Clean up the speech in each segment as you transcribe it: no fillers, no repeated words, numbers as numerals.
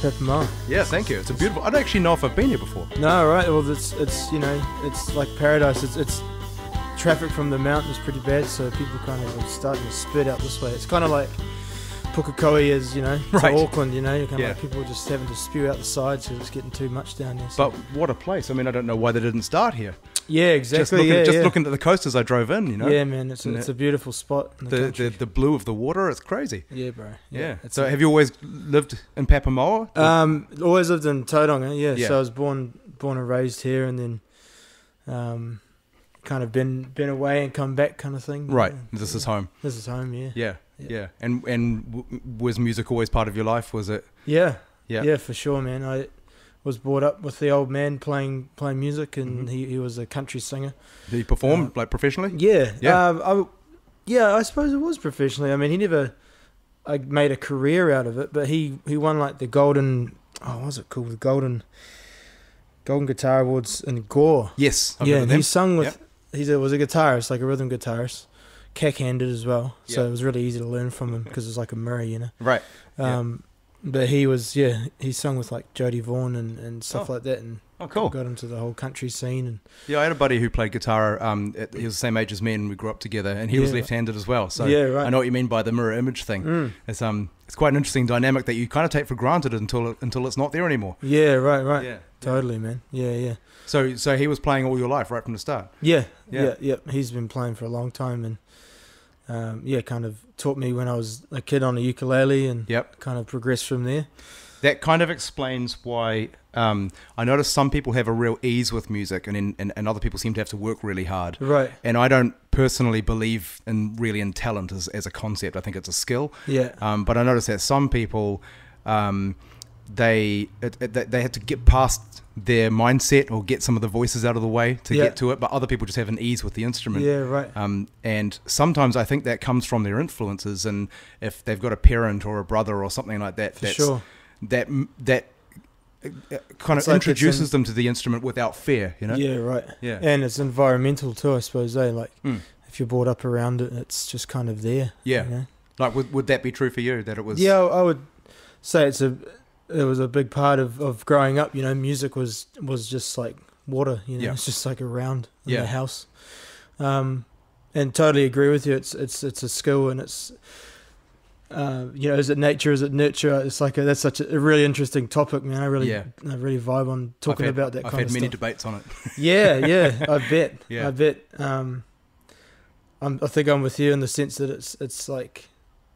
Papamoa. Yeah, thank you. It's a beautiful. I don't actually know if I've been here before. No, right. Well, it's you know, it's like paradise. It's traffic from the mountain is pretty bad, so people kind of are starting to spit out this way. It's kind of like Pukekohe is, you know, to Auckland, you know, you're kind of like people just having to spew out the sides because it's getting too much down there. So. But what a place. I mean, I don't know why they didn't start here. Yeah, exactly. Just looking at the coast as I drove in, you know. Yeah, man, it's a beautiful spot. In the blue of the water, it's crazy. Yeah, bro. Yeah. So have you always lived in Papamoa? Always lived in Tauranga, yeah. So I was born and raised here, and then kind of been away and come back kind of thing. Right. This is home. This is home, yeah. Yeah. And was music always part of your life? Was it? Yeah, for sure, man. I was brought up with the old man playing music, and he was a country singer. Did he perform like professionally? Yeah. I suppose it was professionally. I mean, he never made a career out of it, but he won like the golden, what was it called? The golden Guitar Awards in Gore. Yes. He sung with, he was a guitarist, like a rhythm guitarist, cack-handed as well. So it was really easy to learn from him because it's like a mirror, you know. Right. But he was, he sung with like Jody Vaughan and stuff like that, and cool. Got into the whole country scene. And yeah, I had a buddy who played guitar. He was the same age as me, and we grew up together. And he was left-handed as well. So I know what you mean by the mirror image thing. It's quite an interesting dynamic that you kind of take for granted until it's not there anymore. Yeah, right. Yeah, totally, man. Yeah. So he was playing all your life right from the start. Yeah. He's been playing for a long time, and kind of taught me when I was a kid on a ukulele, and kind of progressed from there. That kind of explains why I notice some people have a real ease with music, and other people seem to have to work really hard. Right. And I don't personally believe in talent as a concept. I think it's a skill. Yeah. But I notice that some people they have to get past their mindset or get some of the voices out of the way to get to it, but other people just have an ease with the instrument. Yeah, right. And sometimes I think that comes from their influences, and if they've got a parent or a brother or something like that, that kind of introduces them to the instrument without fear, you know? Yeah, right. Yeah. And it's environmental too, I suppose, like if you're brought up around it, it's just kind of there. Yeah. You know? Like, would that be true for you, that it was? Yeah, I would say it was a big part of growing up, you know. Music was just like water, you know. It's just like around in the house. And totally agree with you. It's a skill, and it's you know, is it nature, is it nurture? It's like that's such a really interesting topic, man. I really vibe on talking about that kind of stuff. I've had many debates on it. yeah, I bet. Yeah. I bet. I think I'm with you in the sense that it's like,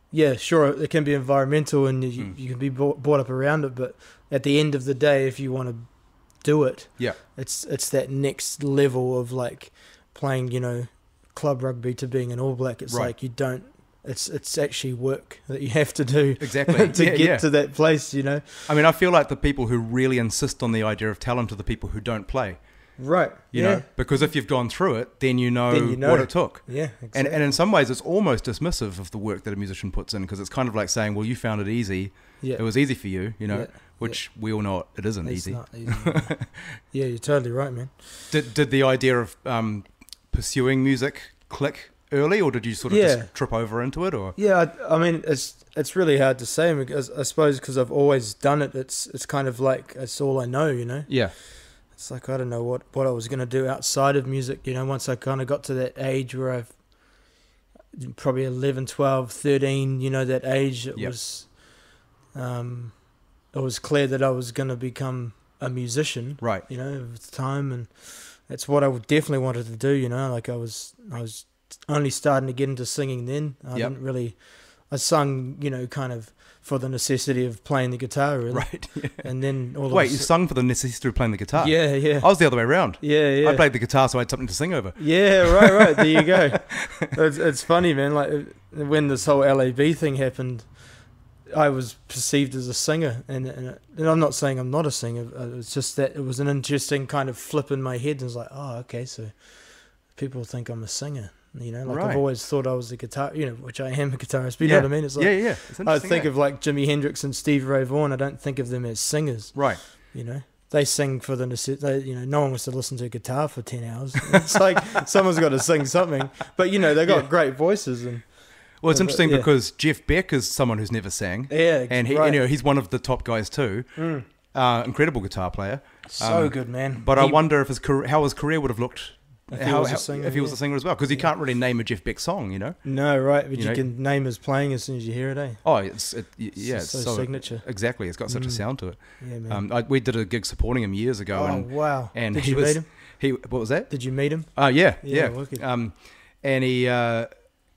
yeah, sure, it can be environmental, and you can be brought up around it, but at the end of the day, if you want to do it, it's that next level of like playing, you know, club rugby to being an All Black. It's like you don't. It's actually work that you have to do to get to that place, you know. I mean, I feel like the people who really insist on the idea of talent are the people who don't play. Right. You know, because if you've gone through it, then you know what it took. Yeah, exactly. And in some ways, it's almost dismissive of the work that a musician puts in, because it's kind of like saying, well, you found it easy. Yeah. It was easy for you, you know, which we all know it isn't easy. It's not easy. Yeah, you're totally right, man. Did the idea of pursuing music click early, or did you sort of just trip over into it? Or I mean, it's really hard to say, because I suppose because I've always done it, it's kind of like it's all I know, you know. Yeah. It's like I don't know what I was going to do outside of music, you know. Once I kind of got to that age where I've probably 11, 12, 13, you know, that age, it was clear that I was going to become a musician, right? You know, at the time, and that's what I definitely wanted to do, you know. Like I was only starting to get into singing then. I sung, you know, kind of for the necessity of playing the guitar, really. Right. Yeah. And then you sung for the necessity of playing the guitar? Yeah. I was the other way around. Yeah. I played the guitar so I had something to sing over. Yeah, right. There you go. It's funny, man. Like when this whole L.A.B. thing happened, I was perceived as a singer, and I'm not saying I'm not a singer. It's just that it was an interesting kind of flip in my head, and it's like, oh, okay, so people think I'm a singer. You know, like I've always thought I was a guitar, you know, which I am a guitarist, but you know what I mean? It's like, I think of like Jimi Hendrix and Stevie Ray Vaughan. I don't think of them as singers. Right. You know, they sing for the necessity, you know, no one wants to listen to a guitar for 10 hours. It's like someone's got to sing something, but you know, they got great voices. And Well, it's interesting because Jeff Beck is someone who's never sang. Yeah, and he's one of the top guys too. Incredible guitar player. So good, man. But I wonder if how his career would have looked if he was a singer as well, because you can't really name a Jeff Beck song, you know. No, right? But you can name his playing as soon as you hear it, eh? Oh, it's so signature. Exactly, it's got such a sound to it. Yeah, man. We did a gig supporting him years ago. Oh, wow! And did you meet him? What was that? Did you meet him? Yeah. And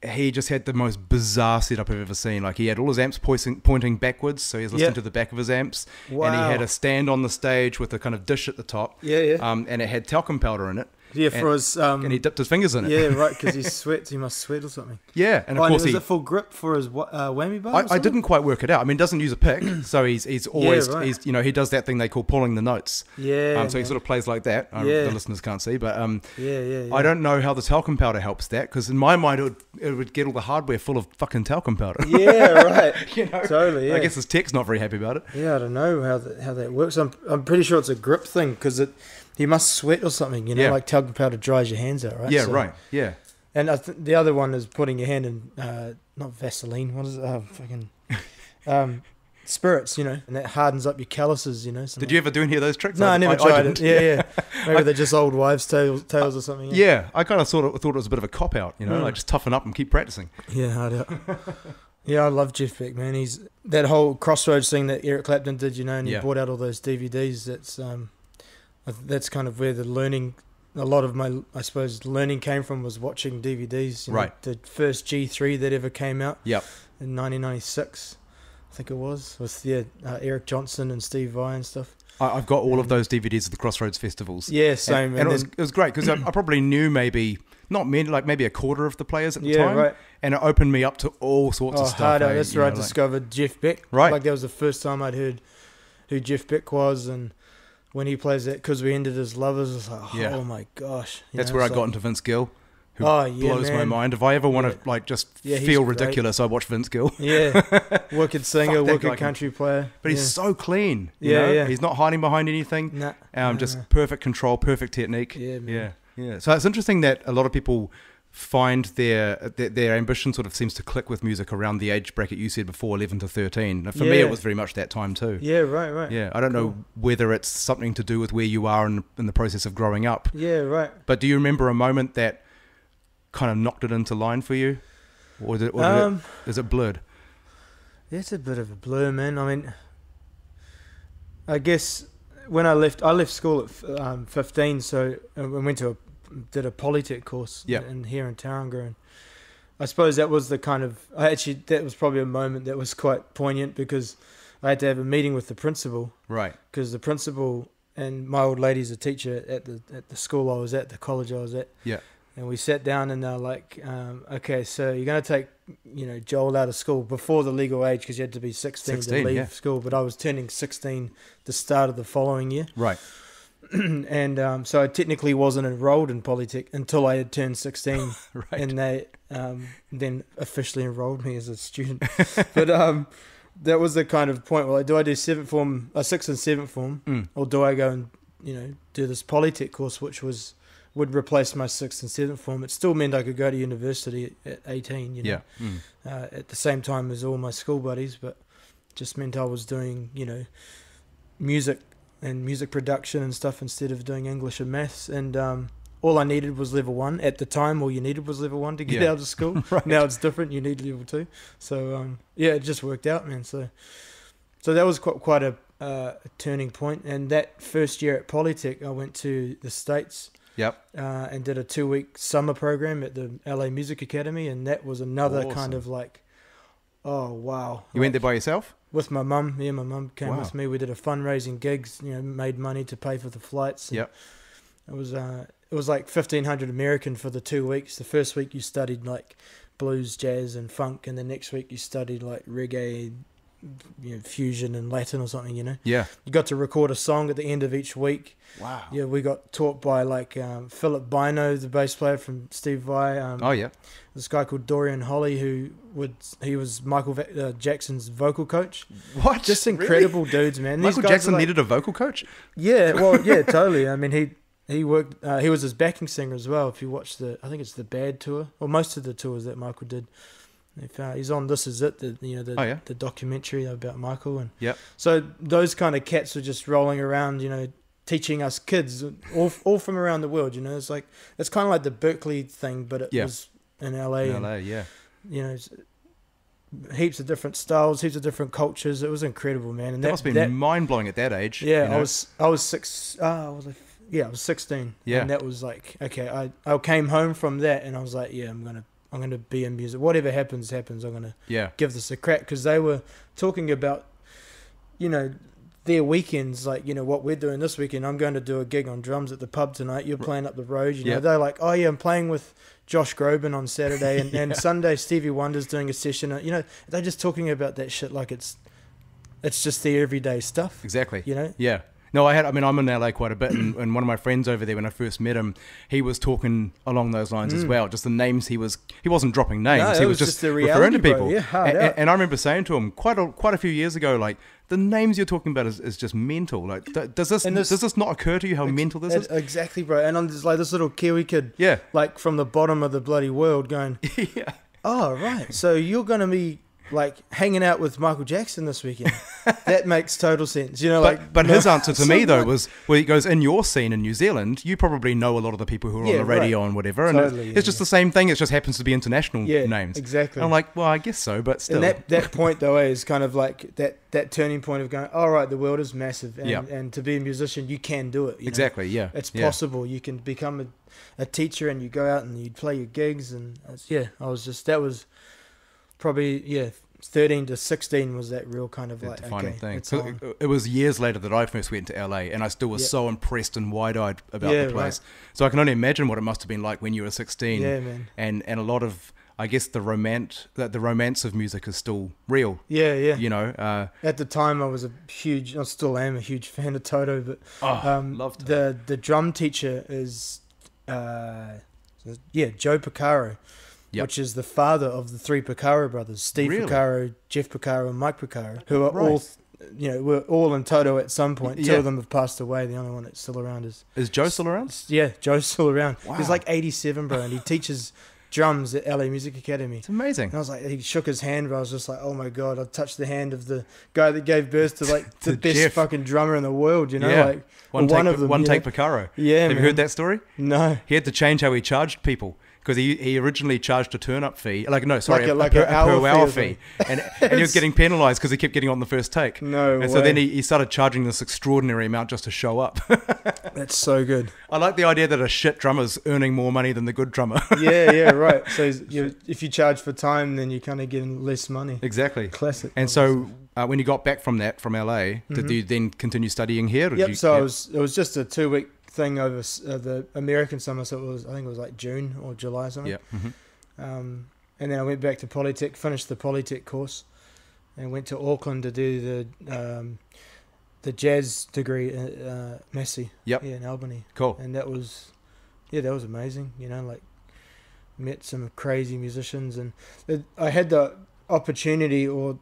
he just had the most bizarre setup I've ever seen. Like, he had all his amps pointing backwards, so he was listening to the back of his amps. Wow. And he had a stand on the stage with a kind of dish at the top. Yeah. And it had talcum powder in it. Yeah, for his... and he dipped his fingers in it. Yeah, right, because he sweats. He must sweat or something. Yeah, and of course was it full grip for his whammy bar? I didn't quite work it out. I mean, he doesn't use a pick, so he's always... he does that thing they call pulling the notes. Yeah. So he sort of plays like that. The listeners can't see, but... Yeah. I don't know how the talcum powder helps that, because in my mind, it would get all the hardware full of fucking talcum powder. Yeah, right. Totally, yeah. I guess his tech's not very happy about it. Yeah, I don't know how that works. I'm pretty sure it's a grip thing, because he must sweat or something, like talcum powder dries your hands out, right? Yeah, right. Yeah. And the other one is putting your hand in, not Vaseline, what is it? Spirits, and that hardens up your calluses, Did you ever do any of those tricks? No, I never tried it. Yeah. Maybe they're just old wives' tales or something. Yeah, I kind of thought it was a bit of a cop-out, like just toughen up and keep practicing. Yeah, hard out. Yeah, I love Jeff Beck, man. He's that whole Crossroads thing that Eric Clapton did, and he brought out all those DVDs. That's kind of where a lot of my, I suppose, learning came from, was watching DVDs. Right. The first G3 that ever came out. Yep. In 1996, I think it was, with Eric Johnson and Steve Vai and stuff. I've got all of those DVDs of the Crossroads festivals. Yeah, same. And it was great, because I probably knew maybe a quarter of the players at the time. Right. And it opened me up to all sorts of stuff. That's where I discovered Jeff Beck. Right. Like, that was the first time I'd heard who Jeff Beck was, and when he plays that, because we ended as lovers, it's like, oh my gosh. That's where I got into Vince Gill, who blows my mind. If I ever want to just feel ridiculous, I watch Vince Gill. Yeah, wicked singer, wicked country player. But he's so clean. Yeah. He's not hiding behind anything. Nah. Just perfect control, perfect technique. Yeah, man. Yeah. So it's interesting that a lot of people find their ambition sort of seems to click with music around the age bracket you said before, 11 to 13. Now, for me, it was very much that time too. Yeah, right. Yeah, I don't know whether it's something to do with where you are in the process of growing up. Yeah, right. But do you remember a moment that kind of knocked it into line for you? Or is it blurred? It's a bit of a blur, man. I mean, I guess when I left school at 15, so I did a Polytech course here in Tauranga, and I suppose that was that was probably a moment that was quite poignant, because I had to have a meeting with the principal, right? Because the principal and my old lady's a teacher at the school I was at, the college I was at, and we sat down and they're like, okay, so you're going to take Joel out of school before the legal age, because you had to be 16 to leave school, but I was turning 16 the start of the following year, right? And so I technically wasn't enrolled in Polytech until I had turned 16, right. And they then officially enrolled me as a student. But that was the kind of point, do I do 6th and 7th form, or do I go and do this Polytech course, which would replace my 6th and 7th form? It still meant I could go to university at 18, at the same time as all my school buddies, but just meant I was doing music and music production and stuff instead of doing English and maths. And all I needed was level 1. At the time, all you needed was level 1 to get out of school. Right. Now it's different. You need level 2. So, it just worked out, man. So that was quite a turning point. And that first year at Polytech, I went to the States. Yep. And did a 2-week summer program at the L.A. Music Academy. And that was another kind of like, oh, wow. You went there by yourself? With my mum. Yeah, my mum came with me. We did a fundraising gigs, made money to pay for the flights. Yep. It was like 1,500 American for the 2 weeks. The first week you studied like blues, jazz and funk, and the next week you studied like reggae, fusion and Latin or something, Yeah. You got to record a song at the end of each week. Wow. Yeah, we got taught by like Philip Bino, the bass player from Steve Vai. This guy called Dorian Holly, he was Michael Jackson's vocal coach. What? Just incredible dudes, man. Michael Jackson needed a vocal coach? Yeah, well, yeah, totally. I mean, he worked. He was his backing singer as well. If you watch I think it's the Bad tour, or most of the tours that Michael did. He's on This Is It, the documentary about Michael, and so those kind of cats were just rolling around, teaching us kids all from around the world. It's like it's kind of like the Berkeley thing, but it was in LA. Heaps of different styles, heaps of different cultures. It was incredible, man. And that must have been mind blowing at that age. Yeah, I was 16. Yeah, and that was like, okay. I came home from that, and I was like, I'm gonna be in music. Whatever happens. I'm gonna give this a crack, because they were talking about, their weekends, like, what we're doing this weekend. I'm going to do a gig on drums at the pub tonight. You're playing up the road. They're like, oh yeah, I'm playing with Josh Groban on Saturday, and Sunday Stevie Wonder's doing a session. They're just talking about that shit like it's just the everyday stuff. Exactly. Yeah. No, I'm in LA quite a bit, and one of my friends over there, when I first met him, he was talking along those lines as well. Just the names he wasn't dropping names. No, he was just referring to people. Bro. Yeah, and I remember saying to him quite a few years ago, like, the names you're talking about is just mental. Like, does this not occur to you how mental this is? Exactly, bro. And I'm just like this little Kiwi kid, like from the bottom of the bloody world, going, oh right, so you're gonna be like hanging out with Michael Jackson this weekend. That makes total sense. But his answer to me though was, well, he goes, in your scene in New Zealand, you probably know a lot of the people who are on the radio and whatever, and it's just the same thing. It just happens to be international names. Exactly. And I'm like, well, I guess so, but still. And that point though is kind of like that turning point of going, all right, the world is massive, and to be a musician, you can do it. Exactly. Yeah. It's possible. You can become a teacher, and you go out and you play your gigs, and that was probably 13 to 16 was that real kind of like defining thing. So it was years later that I first went to LA, and I still was so impressed and wide-eyed about the place. Right. So I can only imagine what it must have been like when you were 16. Yeah, man. And a lot of, I guess, the romance of music is still real. Yeah. At the time, I still am a huge fan of Toto, but loved the drum teacher is Joe Porcaro. Yep. Which is the father of the three Porcaro brothers, Steve Porcaro, Jeff Porcaro, and Mike Porcaro, who are all, were all in Toto at some point. Two of them have passed away. The only one that's still around is Joe still around? Yeah, Joe's still around. Wow. He's like 87, bro, and he teaches drums at L.A. Music Academy. It's amazing. And I was like, he shook his hand, but I was just like, oh my God, I touched the hand of the guy that gave birth to like the best Jeff. Fucking drummer in the world, like one of them. One take Porcaro. Yeah, Have you heard that story? No. He had to change how he charged people. Because he originally charged a turn-up fee, a per hour fee. And he was getting penalised because he kept getting on the first take. No way. And so then he started charging this extraordinary amount just to show up. That's so good. I like the idea that a shit drummer's earning more money than the good drummer. Yeah, right. So if you charge for time, then you're kind of getting less money. Exactly. Classic. And so when you got back from LA, did you then continue studying here? Yep, it was just a 2-week thing over the American summer, so I think it was like June or July or something. Yeah. And then I went back to Polytech, finished the Polytech course, and went to Auckland to do the jazz degree at Massey. Yep. Yeah, in Albany. Cool. And that was amazing. Like met some crazy musicians, and I had the opportunity, or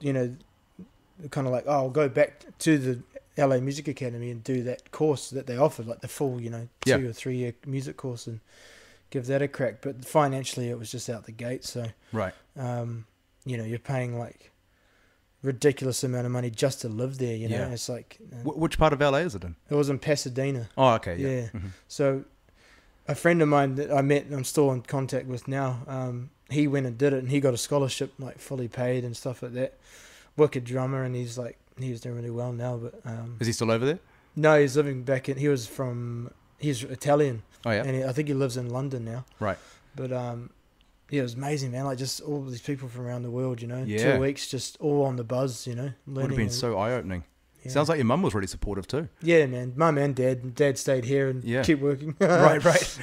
kind of like, I'll go back to the LA Music Academy and do that course that they offered, like the full, 2 or 3 year music course, and give that a crack. But financially, it was just out the gate. So, right. You're paying like ridiculous amount of money just to live there. It's like which part of LA is it in? It was in Pasadena. Oh, okay. Yeah. Mm-hmm. So, a friend of mine that I met and I'm still in contact with now, he went and did it, and he got a scholarship, like fully paid and stuff like that. Wicked drummer, and he's doing really well now. But is he still over there? No, he's living back in. He's Italian. Oh yeah. And I think he lives in London now. Right. But it was amazing, man. Like just all these people from around the world, Yeah. 2 weeks, just all on the buzz, learning. Would have been so eye opening. Yeah. Sounds like your mum was really supportive too. Yeah, man. Mum and dad. Dad stayed here and kept working. Right.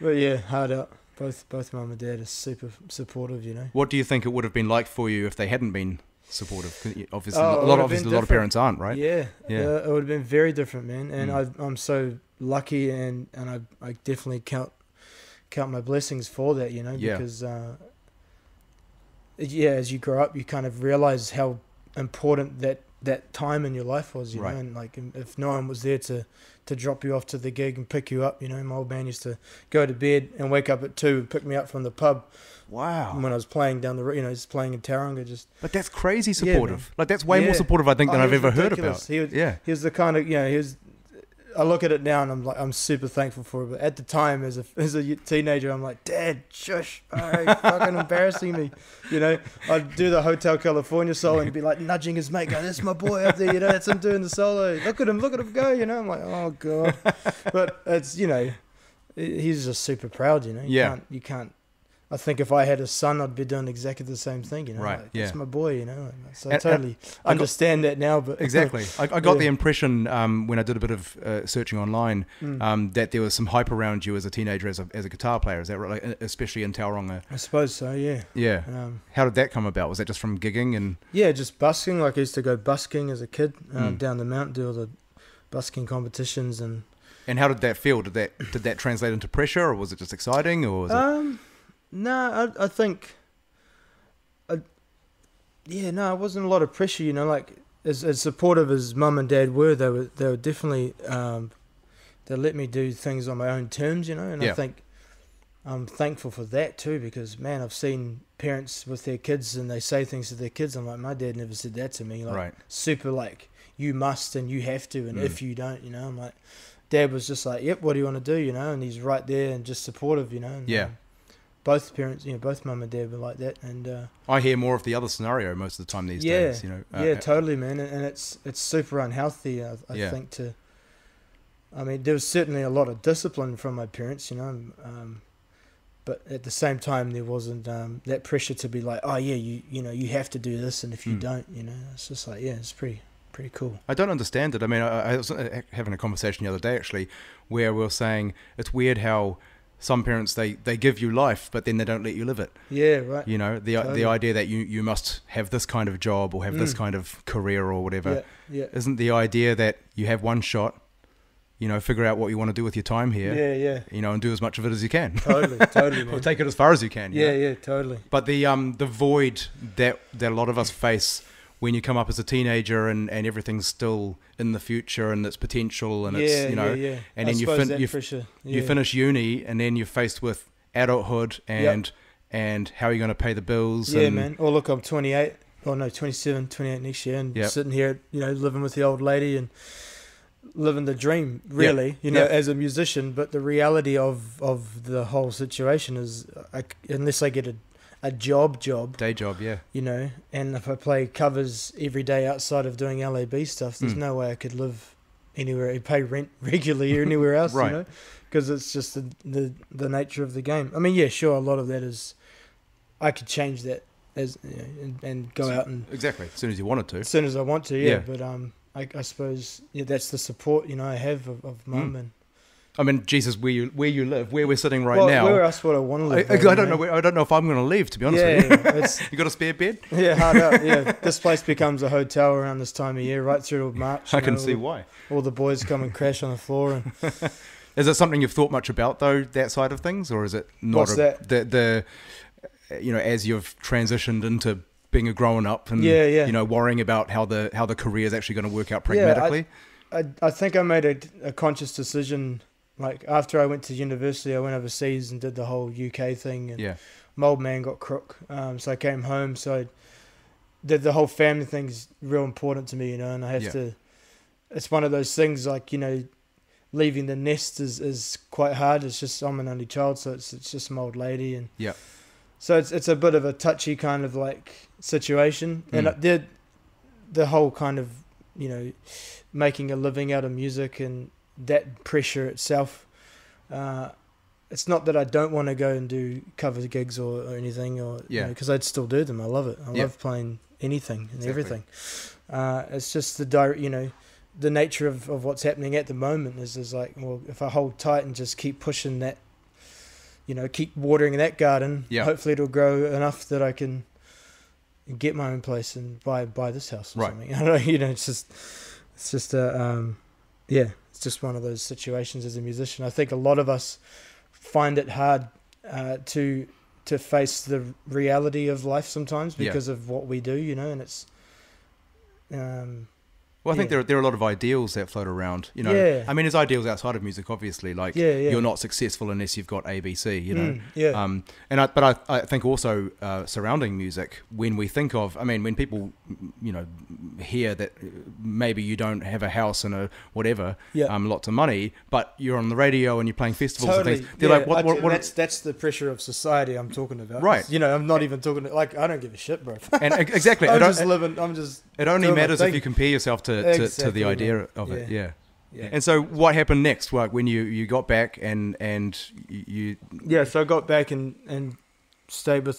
But yeah, hard out. Both mum and dad are super supportive. What do you think it would have been like for you if they hadn't been supportive? Obviously, a lot of parents aren't, right? Yeah. It would have been very different, man. And I'm so lucky, and I definitely count my blessings for that, because as you grow up, you kind of realize how important that that time in your life was, you know, and like if no one was there to drop you off to the gig and pick you up, you know, my old man used to go to bed and wake up at 2 and pick me up from the pub. Wow. When I was playing down the road, you know, just playing in Tauranga, But that's crazy supportive. Like that's way more supportive, I think, than I've ever heard about. He was the kind of, you know, I look at it now and I'm super thankful for it. But at the time, as a teenager, I'm like, Dad, shush, you're fucking embarrassing me. You know, I'd do the Hotel California solo and he'd be like nudging his mate, going, "That's my boy up there, you know, that's him doing the solo. Look at him go, you know." I'm like, oh God. But it's, you know, he's just super proud, you know. You can't. I think if I had a son, I'd be doing exactly the same thing, you know. Right, like, that's my boy, you know. So I totally understand that now. But exactly. I got the impression when I did a bit of searching online that there was some hype around you as a teenager as a guitar player. Is that right? Like, especially in Tauranga? I suppose so, yeah. Yeah. How did that come about? Was that just from gigging? Yeah, just busking. Like I used to go busking as a kid down the mountain, do all the busking competitions. And how did that feel? Did that translate into pressure, or was it just exciting? Or was it... No, I think, it wasn't a lot of pressure, you know, like, as supportive as Mum and Dad were, they were definitely, they let me do things on my own terms, you know, and I think I'm thankful for that too, because, man, I've seen parents with their kids and they say things to their kids, I'm like, my dad never said that to me, like, super, like, you must and you have to, and if you don't, you know, I'm like, Dad was just like, yep, what do you want to do, you know, and he's right there and just supportive, you know, and, both parents, you know, both Mum and Dad were like that, and I hear more of the other scenario most of the time these days. You know, totally, man, and it's super unhealthy. I think I mean, there was certainly a lot of discipline from my parents, you know, but at the same time, there wasn't that pressure to be like, oh yeah, you know, you have to do this, and if you don't, you know, it's just like, it's pretty cool. I don't understand it. I mean, I was having a conversation the other day actually, where we were saying it's weird how some parents, they give you life, but then they don't let you live it. Yeah, right. You know, the idea that you must have this kind of job or have this kind of career or whatever. Yeah. Isn't the idea that you have one shot, you know, figure out what you want to do with your time here. Yeah. You know, and do as much of it as you can. Totally. Or take it as far as you can. Yeah, totally. But the void that a lot of us face when you come up as a teenager and everything's still in the future and its potential and it's, you know, and then you finish uni and then you're faced with adulthood and how are you going to pay the bills? Yeah, man. Oh, look, I'm 28. Oh, no, 27, 28 next year, and sitting here, you know, living with the old lady and living the dream, really, you know, as a musician. But the reality of the whole situation is, unless I get a day job, you know, and if I play covers every day outside of doing L.A.B. stuff, there's no way I could live anywhere, pay rent regularly or anywhere else, you know, because it's just the nature of the game. I mean, yeah, sure, a lot of that is, I could change that as, you know, and go out and exactly as soon as you wanted to, as soon as I want to, but I suppose that's the support, you know, I have of Mum and. I mean, Jesus, where you live, where we're sitting now. Where else would I want to live? I don't know. I don't know if I'm going to leave. To be honest with you, you got a spare bed? Yeah, hard out. Yeah, this place becomes a hotel around this time of year, right through to March. I can see why. All the boys come and crash on the floor. And is it something you've thought much about though, that side of things, or is it not? What's that? The you know, as you've transitioned into being a grown up and you know, worrying about how the career is actually going to work out pragmatically. I think I made a conscious decision. Like, after I went to university, I went overseas and did the whole UK thing. And my old man got crook. So I came home. So I did the whole family thing's real important to me, you know, and I have to, it's one of those things, like, you know, leaving the nest is quite hard. It's just, I'm an only child, so it's just my old lady. And so it's a bit of a touchy kind of like situation. And the whole kind of, you know, making a living out of music and that pressure itself, it's not that I don't want to go and do cover gigs or anything, or because I'd still do them. I love it. I love playing anything and everything. It's just the nature of what's happening at the moment is like, well, if I hold tight and just keep pushing that, you know, keep watering that garden, hopefully it'll grow enough that I can get my own place and buy this house or something. I don't know, you know, it's just it's just one of those situations as a musician. I think a lot of us find it hard to face the reality of life sometimes because of what we do, you know, and Well, I think there are a lot of ideals that float around, you know. Yeah. I mean, there's ideals outside of music, obviously. Like, you're not successful unless you've got ABC, you know. But I think also surrounding music, when we think of, I mean, when people, you know, hear that maybe you don't have a house and a whatever, lots of money, but you're on the radio and you're playing festivals and things. They're like, what? That's the pressure of society I'm talking about. Right. You know, I'm not even talking like I don't give a shit, bro. And exactly. I'm just living. I'm just. It only matters if you compare yourself to the idea of it. Yeah. And so what happened next? Like when you got back and you so I got back and stayed with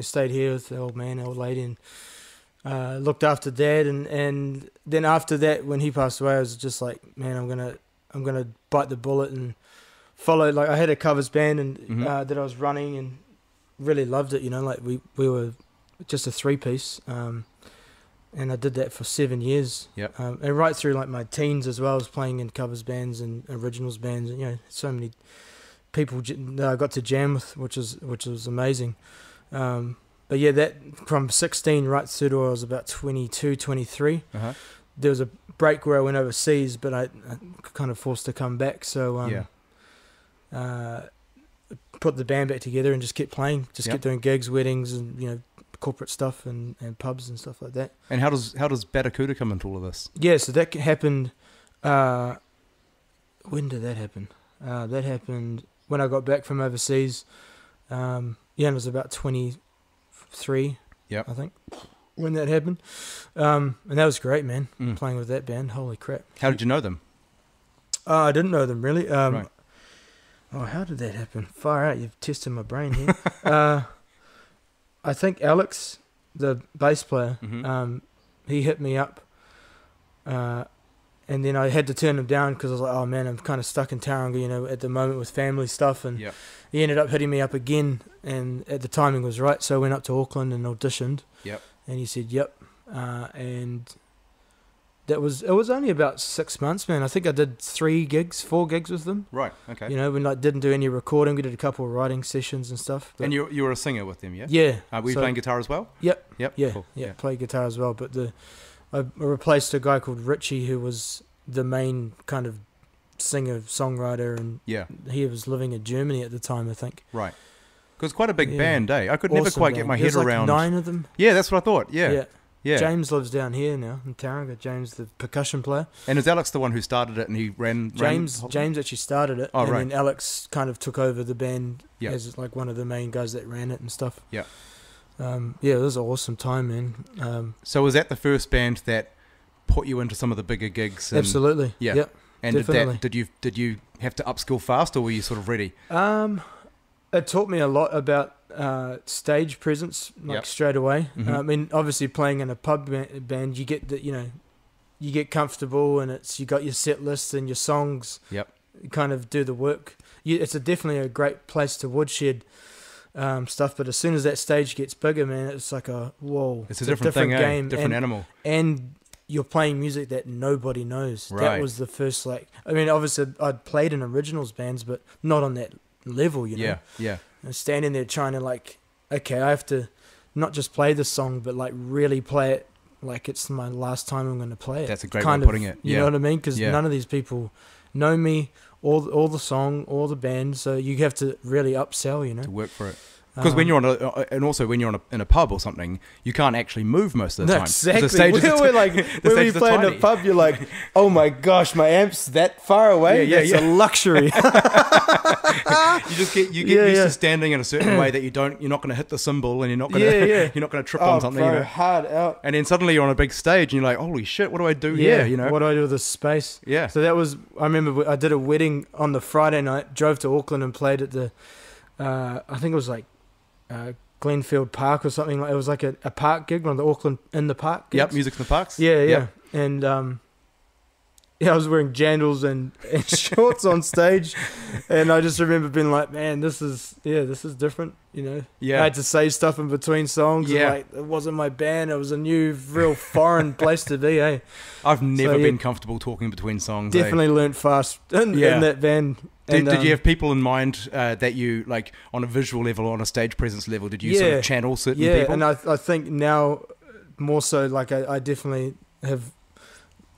stayed here with the old lady, and looked after Dad, and then after that, when he passed away, I was just like, man, I'm gonna bite the bullet and follow. Like I had a covers band and that I was running and really loved it. You know, like we were just a 3-piece. And I did that for 7 years. Yep. And right through like my teens as well, I was playing in covers bands and originals bands, and you know, so many people that I got to jam with, which was amazing. But yeah, that from 16 right through to I was about 22, 23. There was a break where I went overseas, but I kind of forced to come back. So put the band back together and just kept playing, kept doing gigs, weddings, and you know, corporate stuff and pubs and stuff like that. And how does Barracuda come into all of this? Yeah, so that happened. When did that happen? That happened when I got back from overseas. And it was about 23. I think when that happened. And that was great, man. Playing with that band. Holy crap! How did you know them? I didn't know them really. Right. Oh, how did that happen? Far out! You've tested my brain here. I think Alex, the bass player, he hit me up, and then I had to turn him down because I was like, oh man, I'm kind of stuck in Tauranga, you know, at the moment with family stuff, and he ended up hitting me up again, and at the timing was right, so I went up to Auckland and auditioned, and he said, and it was only about 6 months, man. I think I did 4 gigs with them. Right. Okay. You know, we didn't do any recording. We did a couple of writing sessions and stuff. And you were a singer with them, yeah? Yeah. Were you playing guitar as well? Yep. Yeah. Cool. Yeah. Play guitar as well. But I replaced a guy called Richie, who was the main kind of singer songwriter, and he was living in Germany at the time, I think. Right. Because quite a big band, eh? I could never quite get my head around. 9 of them. Yeah, that's what I thought. Yeah. James lives down here now in Tauranga. James, the percussion player. And is Alex the one who started it and he ran? James actually started it. Oh, and right. then Alex kind of took over the band as like one of the main guys that ran it and stuff. Yeah. It was an awesome time, man. So was that the first band that put you into some of the bigger gigs? Absolutely. Yeah. Yep, and definitely. did you have to upskill fast, or were you sort of ready? It taught me a lot about stage presence, straight away. I mean, obviously playing in a pub band, you get you get comfortable, and you got your set list and your songs. Yep. You kind of do the work. It's definitely a great place to woodshed stuff. But as soon as that stage gets bigger, man, it's like it's a different thing, game, different animal. And you're playing music that nobody knows. Right. That was the first, I mean, obviously I'd played in originals bands, but not on that level, you know. Yeah. And standing there trying to okay, I have to not just play the song, but really play it like it's my last time I'm going to play it. That's a great way of putting it. You know what I mean? Because none of these people know me, or the song, or the band, so you have to really upsell, you know. To work for it. Because when you're in a pub or something, you can't actually move most of the time. Exactly. When we play in a pub, you're like, oh my gosh, my amp's that far away. It's a luxury. you get used to standing in a certain way that you're not going to hit the cymbal, and you're not going to trip on something. Bro, hard out. And then suddenly you're on a big stage, and you're like, holy shit, what do I do here? You know, what do I do with this space? Yeah. So that was. I remember I did a wedding on the Friday night. Drove to Auckland and played at the. I think it was Glenfield Park or something. It was like a park gig, one of the Auckland in the park gigs. Yep, Music in the Parks. Yeah. Yep. And I was wearing jandals and shorts on stage, and I just remember being like, man, this is different, you know. Yeah. I had to say stuff in between songs. Yeah. And it wasn't my band. It was a new, real foreign place to be, eh? I've never been comfortable talking between songs. Definitely learnt fast in that band. Did you have people in mind that you, like, on a visual level, on a stage presence level, did you sort of channel certain people? And I think now more so, like, I definitely have,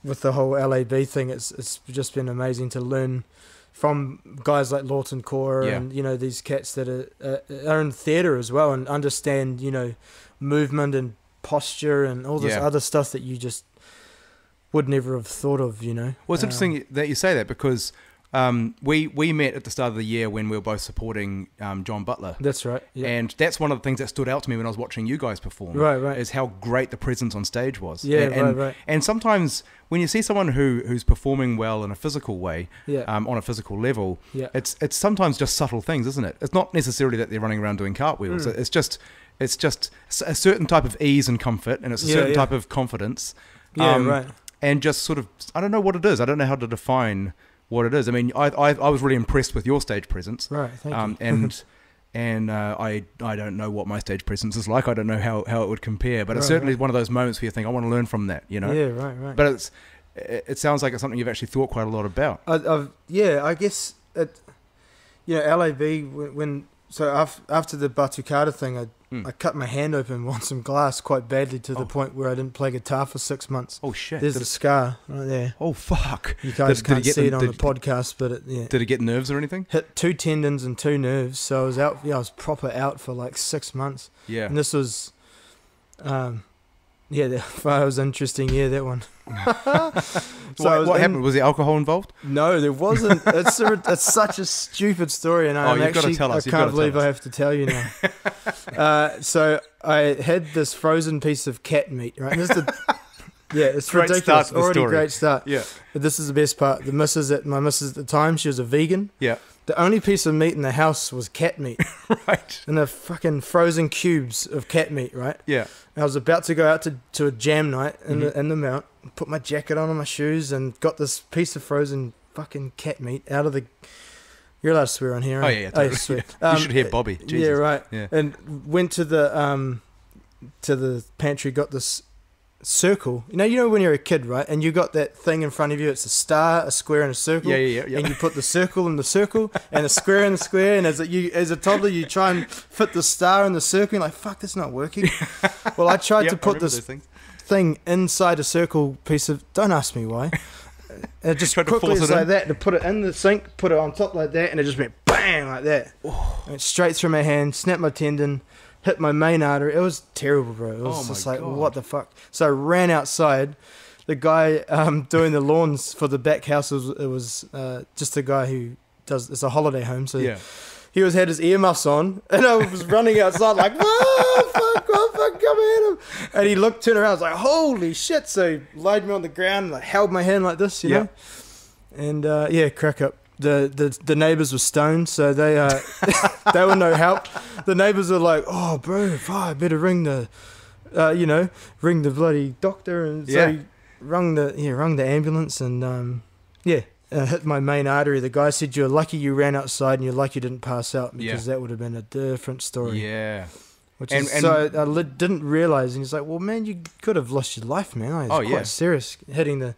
with the whole L.A.B. thing, it's just been amazing to learn from guys like Lawton Cora and, you know, these cats that are in theatre as well and understand, you know, movement and posture and all this other stuff that you just would never have thought of, you know. Well, it's interesting that you say that because we met at the start of the year when we were both supporting John Butler. That's right. Yeah. And that's one of the things that stood out to me when I was watching you guys perform. Right. Is how great the presence on stage was. Yeah, right. And sometimes when you see someone who's performing well in a physical way, on a physical level, it's sometimes just subtle things, isn't it? It's not necessarily that they're running around doing cartwheels. It's just a certain type of ease and comfort, and it's a certain type of confidence. And just sort of, I don't know what it is. I don't know how to define what it is. I mean, I was really impressed with your stage presence. Right, thank you. And I don't know what my stage presence is like. I don't know how it would compare. But it's certainly one of those moments where you think, I want to learn from that, you know? Yeah, right. But it sounds like it's something you've actually thought quite a lot about. I guess, L.A.B., after the Batucada thing, I cut my hand open on some glass quite badly to the point where I didn't play guitar for 6 months. Oh, shit. There's the scar right there. Oh, fuck. You guys can't see it on the podcast, but Did it get nerves or anything? Hit 2 tendons and 2 nerves, so I was out. I was proper out for like 6 months. Yeah. And this was, that was interesting. Yeah, that one. So what happened? Was there alcohol involved? No, there wasn't. It's such a stupid story, and I can't believe I have to tell you now. So I had this frozen piece of cat meat, right? And this is it's great ridiculous. Start to the Already story. Great start. Yeah. But this is the best part. My missus at the time, she was a vegan. Yeah. The only piece of meat in the house was cat meat. Right. And the fucking frozen cubes of cat meat, right? Yeah. I was about to go out to a jam night in the Mount, put my jacket on and my shoes, and got this piece of frozen fucking cat meat out of the... You're allowed to swear on here, right? Oh, yeah. Totally. Swear. You should hear Bobby. Jesus. Yeah, right. Yeah. And went to the pantry, got this circle. You know when you're a kid, right? And you got that thing in front of you. It's a star, a square, and a circle. Yeah. And you put the circle in the circle, and a square in the square. And as a toddler, you try and fit the star in the circle. And you're like, fuck, that's not working. Well, I tried to put this thing inside a circle piece of... Don't ask me why. It just quickly it's like that, to put it in the sink, put it on top like that, and it just went bang like that. Went straight through my hand, snapped my tendon, hit my main artery. It was terrible, bro. It was just like, what the fuck? So I ran outside. The guy doing the lawns for the back house, it was just a guy who it's a holiday home, so he had his earmuffs on, and I was running outside like, whoa, fuck, come at him. And he turned around, I was like, holy shit. So he laid me on the ground and like held my hand like this, you know? And crack up. The neighbours were stoned, so they they were no help. The neighbours were like, oh bro, I better ring the ring the bloody doctor, and so he rung the ambulance, and hit my main artery. The guy said, you're lucky you ran outside and you're lucky you didn't pass out, because that would have been a different story. Yeah. So I didn't realise, and he's like, well, man, you could have lost your life, man. It's quite serious, hitting the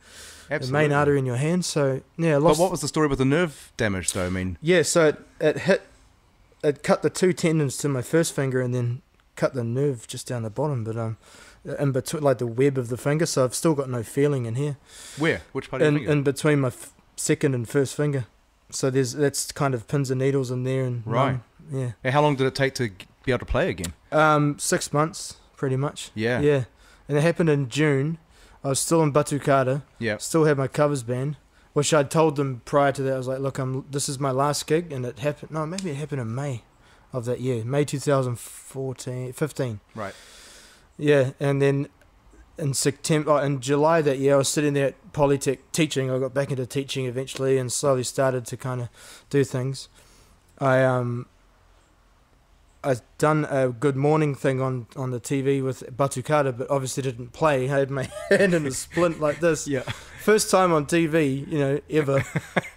main artery in your hand. So, But what was the story with the nerve damage, though? I mean... Yeah, so it cut the 2 tendons to my first finger and then cut the nerve just down the bottom, but in between, like the web of the finger, so I've still got no feeling in here. Where? Which part of your finger? In between my second and first finger. So that's kind of pins and needles in there. And right. Yeah. And how long did it take to be able to play again? 6 months, pretty much. Yeah. Yeah. And it happened in June. I was still in Batucada. Yeah. Still had my covers band, which I'd told them prior to that. I was like, look, this is my last gig, and it happened. No, maybe it happened in May of that year, May 2015. Right. Yeah, and then in July that year, I was sitting there at Polytech teaching. I got back into teaching eventually, and slowly started to kind of do things. I'd done a Good Morning thing on the TV with Batucada, but obviously didn't play. I had my hand in a splint like this. Yeah. First time on TV, ever.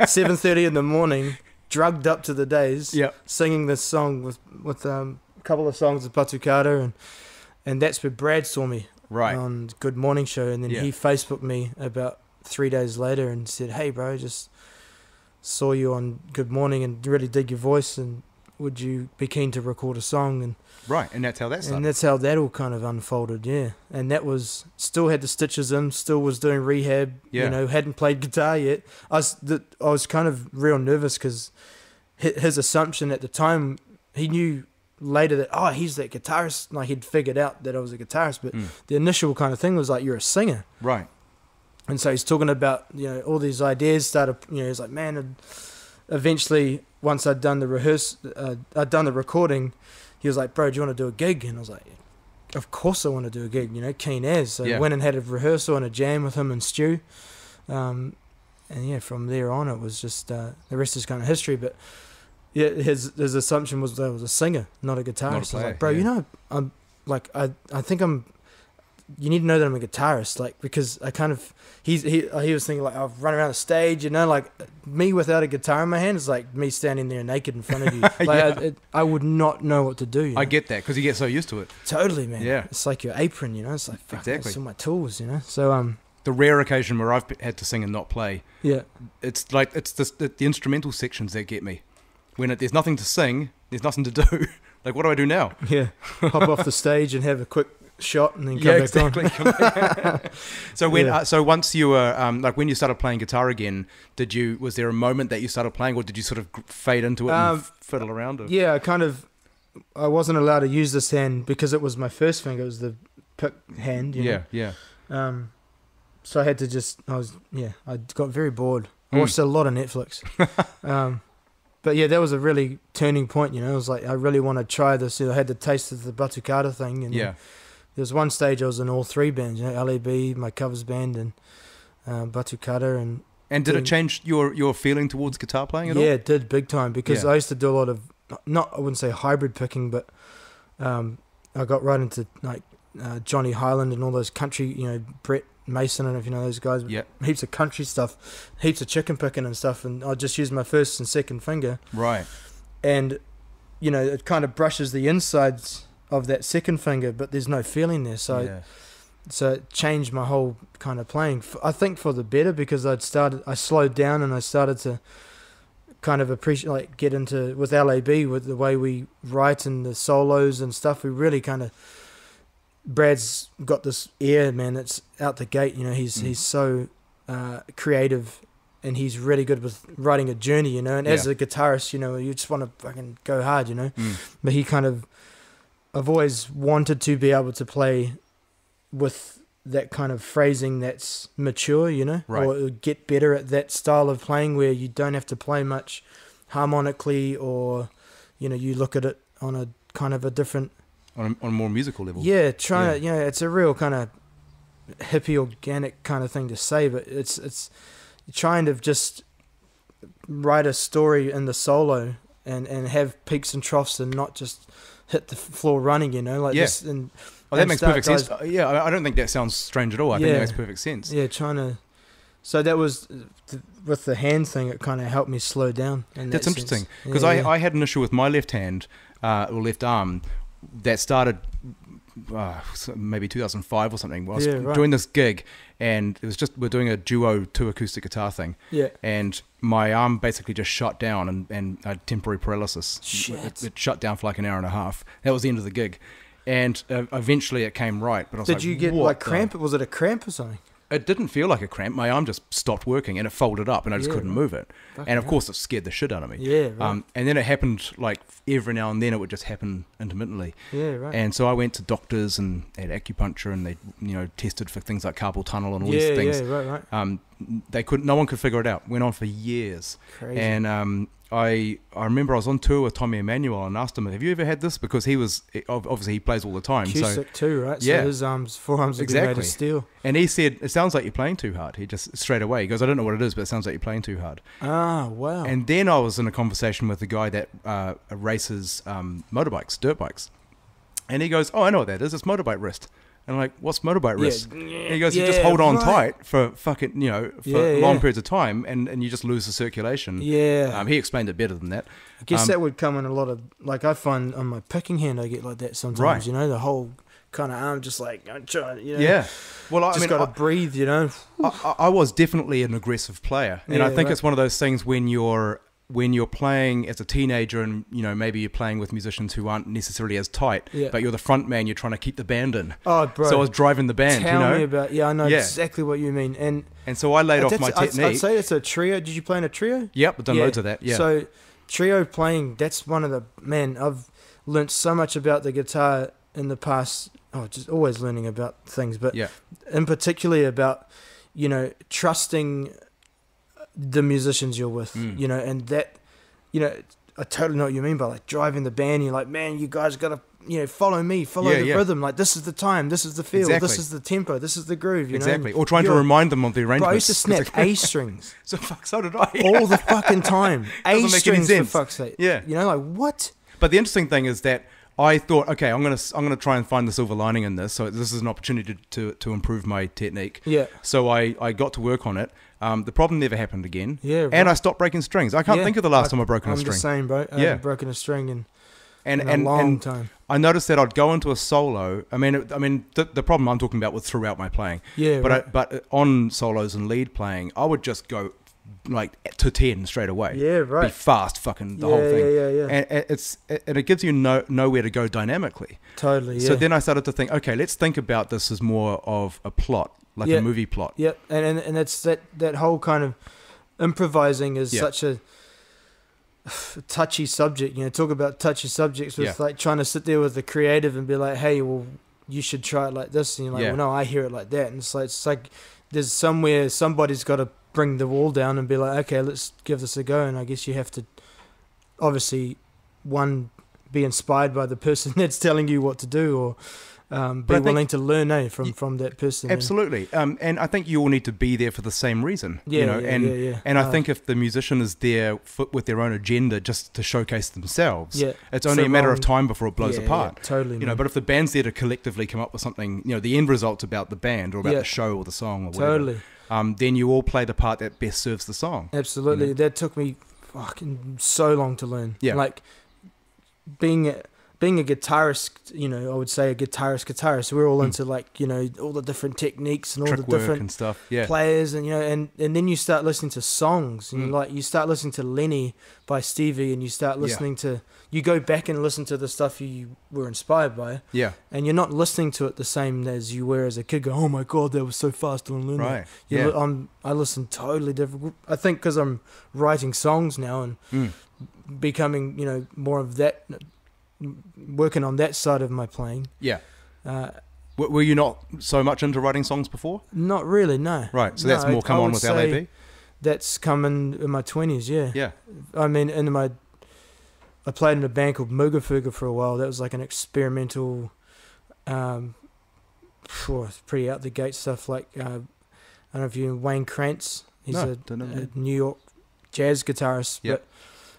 7:30 in the morning, drugged up to the days, singing this song with a couple of songs of Batucada, and that's where Brad saw me on Good Morning show, and then he Facebooked me about 3 days later and said, hey bro, just saw you on Good Morning and really dig your voice, and would you be keen to record a song? And and that's how that started. And that's how that all kind of unfolded, And that was, still had the stitches in, still was doing rehab, hadn't played guitar yet. I was kind of real nervous because his assumption at the time, he knew later that, he's that guitarist, like he'd figured out that I was a guitarist, but the initial kind of thing was like, you're a singer. Right. And so he's talking about, all these ideas started, he's like, man, eventually, once I'd done the recording, he was like, bro, do you want to do a gig? And I was like, of course I want to do a gig, keen as. So I went and had a rehearsal and a jam with him and Stu. And from there on, it was just, the rest is kind of history. But yeah, his assumption was that I was a singer, not a guitarist. Not a player, I was like, bro, I'm like, I think you need to know that I'm a guitarist, like, because I kind of, he was thinking like, I'll run around the stage, like me without a guitar in my hand is like me standing there naked in front of you. Like I would not know what to do. I get that because you get so used to it. Totally, man. Yeah. It's like your apron, it's like, fuck, exactly. That's all my tools, So, the rare occasion where I've had to sing and not play. Yeah. It's like, it's the instrumental sections that get me. When there's nothing to sing, there's nothing to do. Like, what do I do now? Yeah. Hop off the stage and have a quick shot and then come back on. So once you were like when you started playing guitar again, was there a moment that you started playing, or did you sort of fade into it and fiddle around? Or? Yeah, I wasn't allowed to use this hand because it was my first finger. It was the pick hand. Yeah. So I had to I got very bored. I watched a lot of Netflix. But yeah, that was a really turning point. It was like I really want to try this. I had the taste of the Batucada thing, and there was one stage I was in all three bands, L.A.B., my covers band, and Batucada. And did it change your feeling towards guitar playing at all? Yeah, it did, big time, because I used to do a lot of, I wouldn't say hybrid picking, but I got right into like Johnny Highland and all those country, Brett Mason, I don't know if you know those guys, heaps of country stuff, heaps of chicken picking and stuff, and I just use my first and second finger. Right. And, it kind of brushes the insides of that second finger, but there's no feeling there, so it changed my whole kind of playing. I think for the better, because I slowed down and I started to kind of appreciate, like, get into with L.A.B. with the way we write and the solos and stuff. We really kind of, Brad's got this ear, man, that's out the gate. He's so creative, and he's really good with writing a journey, and as a guitarist, you just want to fucking go hard, but he kind of, I've always wanted to be able to play with that kind of phrasing that's mature, right. Or get better at that style of playing where you don't have to play much harmonically, or, you look at it on a kind of a different... On a more musical level. Yeah, it's a real kind of hippie, organic kind of thing to say, but it's trying to just write a story in the solo and have peaks and troughs and not just hit the floor running, this. And that makes perfect sense. I don't think that sounds strange at all. I think that makes perfect sense. Yeah, so that was, with the hand thing, it kind of helped me slow down. That's interesting, because I had an issue with my left hand, or left arm, that started maybe 2005 or something. I was doing this gig, and it was just, we're doing a duo 2 acoustic guitar thing. Yeah. And my arm basically just shut down, and I had temporary paralysis. Shit. It shut down for like an hour and a half. That was the end of the gig. And eventually it came right. But I was Did you get like cramp? Was it a cramp or something? It didn't feel like a cramp. My arm just stopped working, and it folded up, and I just couldn't move it. And of course, it scared the shit out of me. Yeah, right. And then it happened like every now and then. It would just happen intermittently. Yeah, right. And so I went to doctors and had acupuncture, and they, tested for things like carpal tunnel and all these things. Yeah, right. No one could figure it out. Went on for years. Crazy. And I remember I was on tour with Tommy Emmanuel and asked him, have you ever had this? Because obviously he plays all the time. Cusick too, right? So his forearms are made of steel. And he said, it sounds like you're playing too hard. He just straight away, he goes, I don't know what it is, but it sounds like you're playing too hard. Ah, wow. And then I was in a conversation with a guy that races motorbikes, dirt bikes. And he goes, oh, I know what that is. It's motorbike wrist. And I'm like, what's motorbike wrist? And he goes, you just hold on tight for fucking, for long periods of time, and you just lose the circulation. Yeah. He explained it better than that. I guess that would come in a lot of, like, I find on my picking hand I get like that sometimes, right. The whole kind of arm just like, Yeah. Well, I just got to breathe, I was definitely an aggressive player. And I think it's one of those things when when you're playing as a teenager and, you know, maybe you're playing with musicians who aren't necessarily as tight, but you're the front man, you're trying to keep the band in. Oh, bro. So I was driving the band, Tell me about, I know exactly what you mean. And so I laid off my technique. I'd say it's a trio. Did you play in a trio? Yep, I've done loads of that, So trio playing, that's one of the, I've learnt so much about the guitar in the past. Just always learning about things, but in particularly about, you know, trusting the musicians you're with, you know, and that, you know, I totally know what you mean by like driving the band. You're like, man, you guys got to, you know, follow me, the rhythm. Like, this is the time, this is the feel, this is the tempo, this is the groove, you know? Or trying to remind them of the arrangements. Bro, I used to snap A strings. So did I. All the fucking time. A strings, for fuck's sake. Yeah. You know, like, what? But the interesting thing is that I thought, okay, I'm gonna try and find the silver lining in this. So this is an opportunity to improve my technique. Yeah. So I got to work on it. The problem never happened again. Yeah. And I stopped breaking strings. I can't think of the last time I've broken a string. I'm the same, bro. I haven't broken a string in a long time. I noticed that I'd go into a solo. I mean, the problem I'm talking about was throughout my playing. Yeah. But on solos and lead playing, I would just go like to 10 straight away. Yeah, right. Be fast, fucking the whole thing. Yeah. And it gives you nowhere to go dynamically. Totally. Yeah. So then I started to think, okay, let's think about this as more of a plot, like a movie plot. Yep. And it's that whole kind of improvising is such a touchy subject. You know, talk about touchy subjects with like trying to sit there with the creative and be like, hey, well, you should try it like this, and you're like, well, no, I hear it like that, and it's like there's somewhere somebody's got to bring the wall down and be like, okay, let's give this a go. And I guess you have to obviously be inspired by the person that's telling you what to do, or be willing to learn from that person. Absolutely. And I think you all need to be there for the same reason. And I think if the musician is there with their own agenda just to showcase themselves, it's only a matter of time before it blows apart. Yeah, totally. You know, but if the band's there to collectively come up with something, you know, the end result's about the band or about the show or the song or whatever. Totally. Then you all play the part that best serves the song. Absolutely. You know? That took me fucking so long to learn. Yeah. Like being a guitarist, you know, I would say a guitarist. We're all into like, you know, all the different techniques and all the different and stuff. Players, and you know, and then you start listening to songs, and like you start listening to Lenny by Stevie, and you start listening to, you go back and listen to the stuff you were inspired by. Yeah. And you're not listening to it the same as you were as a kid. Go, oh my God, that was so fast on learning. Right. I listen totally different. I think because I'm writing songs now and becoming, you know, more of that, working on that side of my playing. Yeah. Were you not so much into writing songs before? Not really, no. Right. So that's more come on with L.A.B.? That's coming in my 20s, yeah. Yeah. I mean, I played in a band called Moogafuga for a while. That was like an experimental, pretty out the gate stuff. Like, I don't know if you know Wayne Krantz. He's a New York jazz guitarist, but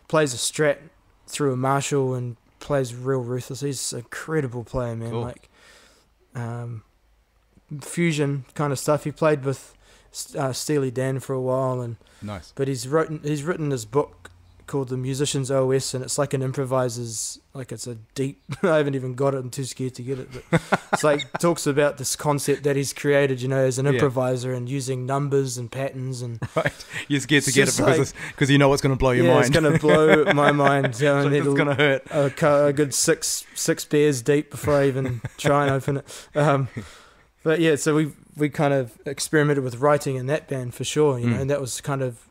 plays a Strat through a Marshall and plays real ruthless. He's an incredible player, man. Cool. Like, fusion kind of stuff. He played with Steely Dan for a while, and but he's written this book called The Musician's OS, and it's like an improviser's, like it's a deep, I haven't even got it, I'm too scared to get it, but it's like talks about this concept that he's created, you know, as an improviser, and using numbers and patterns, and you're scared to get it because you know what's going to blow your mind. It's going to blow my mind. You know, it's going to hurt a good six beers deep before I even try and open it. But yeah, so we kind of experimented with writing in that band for sure, you know, and that was kind of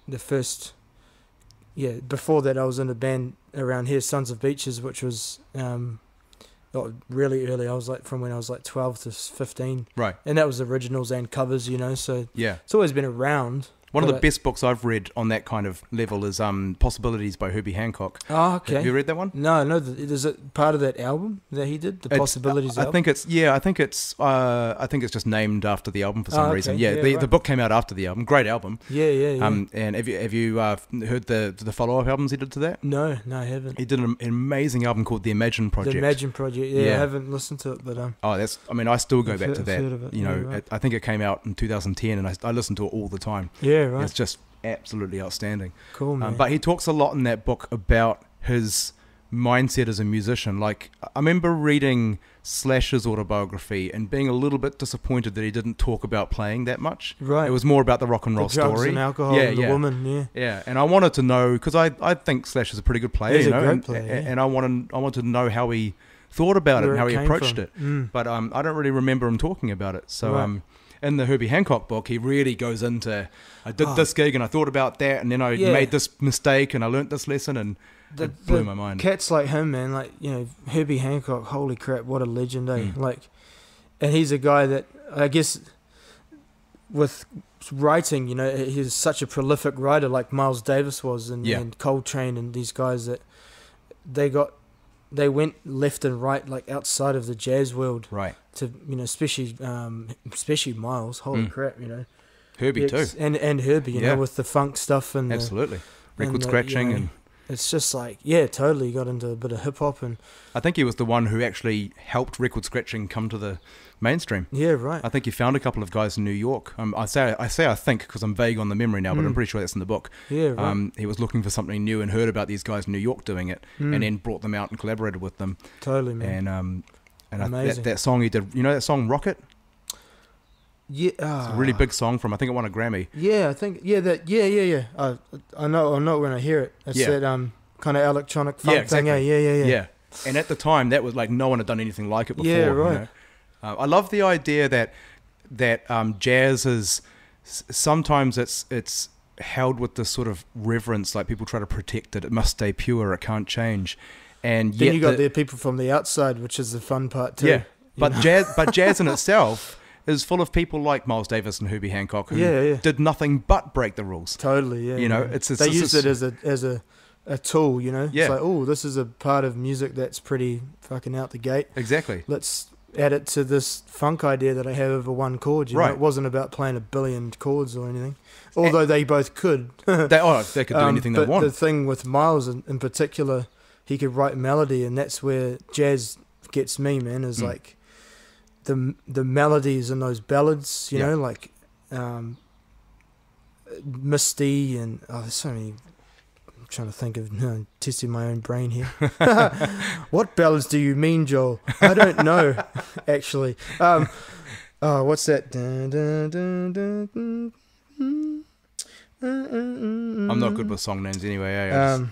the first. Yeah, before that I was in a band around here, Sons of Beaches, which was really early. I was like from when I was like 12 to 15. Right. And that was originals and covers, you know, so it's always been around. One of the best books I've read on that kind of level is Possibilities by Herbie Hancock. Oh, okay. Have you read that one? No. Is it part of that album that he did, the Possibilities album? I think it's just named after the album for some reason. Yeah, the book came out after the album. Great album. Yeah. And have you heard the follow-up albums he did to that? No, I haven't. He did an amazing album called The Imagine Project. The Imagine Project. Yeah, I haven't listened to it, but I still go back to that. You know, I think it came out in 2010, and I listen to it all the time. Yeah, right. It's just absolutely outstanding. Cool, man. But he talks a lot in that book about his mindset as a musician. Like, I remember reading Slash's autobiography and being a little bit disappointed that he didn't talk about playing that much. Right. It was more about the rock and roll the drugs story. And alcohol and the woman, Yeah, and I wanted to know, because I think Slash is a pretty good player, He's you know, a great player, and I wanted to know how he thought about it and how he approached it. But I don't really remember him talking about it. So in the Herbie Hancock book, he really goes into, I did this gig and I thought about that, and then I made this mistake and I learnt this lesson, and it blew my mind. Cats like him, man, like, you know, Herbie Hancock, holy crap, what a legend, Like, and he's a guy that, I guess, with writing, you know, he's such a prolific writer like Miles Davis was, and Coltrane and these guys that they went left and right, like outside of the jazz world, right? To, you know, especially Miles, holy crap, you know, Herbie too, and Herbie, you know, with the funk stuff and absolutely record scratching, you know, and it's just like, totally got into a bit of hip hop, and I think he was the one who actually helped record scratching come to the mainstream. Yeah, right. I think he found a couple of guys in New York. I think because I'm vague on the memory now, but I'm pretty sure that's in the book. Yeah, right. He was looking for something new and heard about these guys in New York doing it, and then brought them out and collaborated with them. Totally, man. And that song he did, you know that song Rocket? Yeah, it's a really big song from, I think it won a Grammy. Yeah, I think I know when I hear it. It's that kind of electronic funk thing. Yeah. And at the time, that was like no one had done anything like it before. Yeah, right. You know? I love the idea that jazz is sometimes it's held with this sort of reverence, like people try to protect it. It must stay pure. It can't change. And then you got the people from the outside, which is the fun part too. Yeah, but jazz in itself is full of people like Miles Davis and Herbie Hancock who did nothing but break the rules. Totally, yeah. You know, they used it as a tool, you know. Yeah. It's like, oh, this is a part of music that's pretty fucking out the gate. Exactly. Let's add it to this funk idea that I have over one chord. You know, it wasn't about playing a billion chords or anything, although they both could. They could do anything they want. The thing with Miles in particular, he could write melody, and that's where jazz gets me, man. Is like the melodies and those ballads, you know, like Misty and there's so many. I'm trying to think of testing my own brain here. What ballads do you mean, Joel? I don't know, actually. What's that? I'm not good with song names anyway.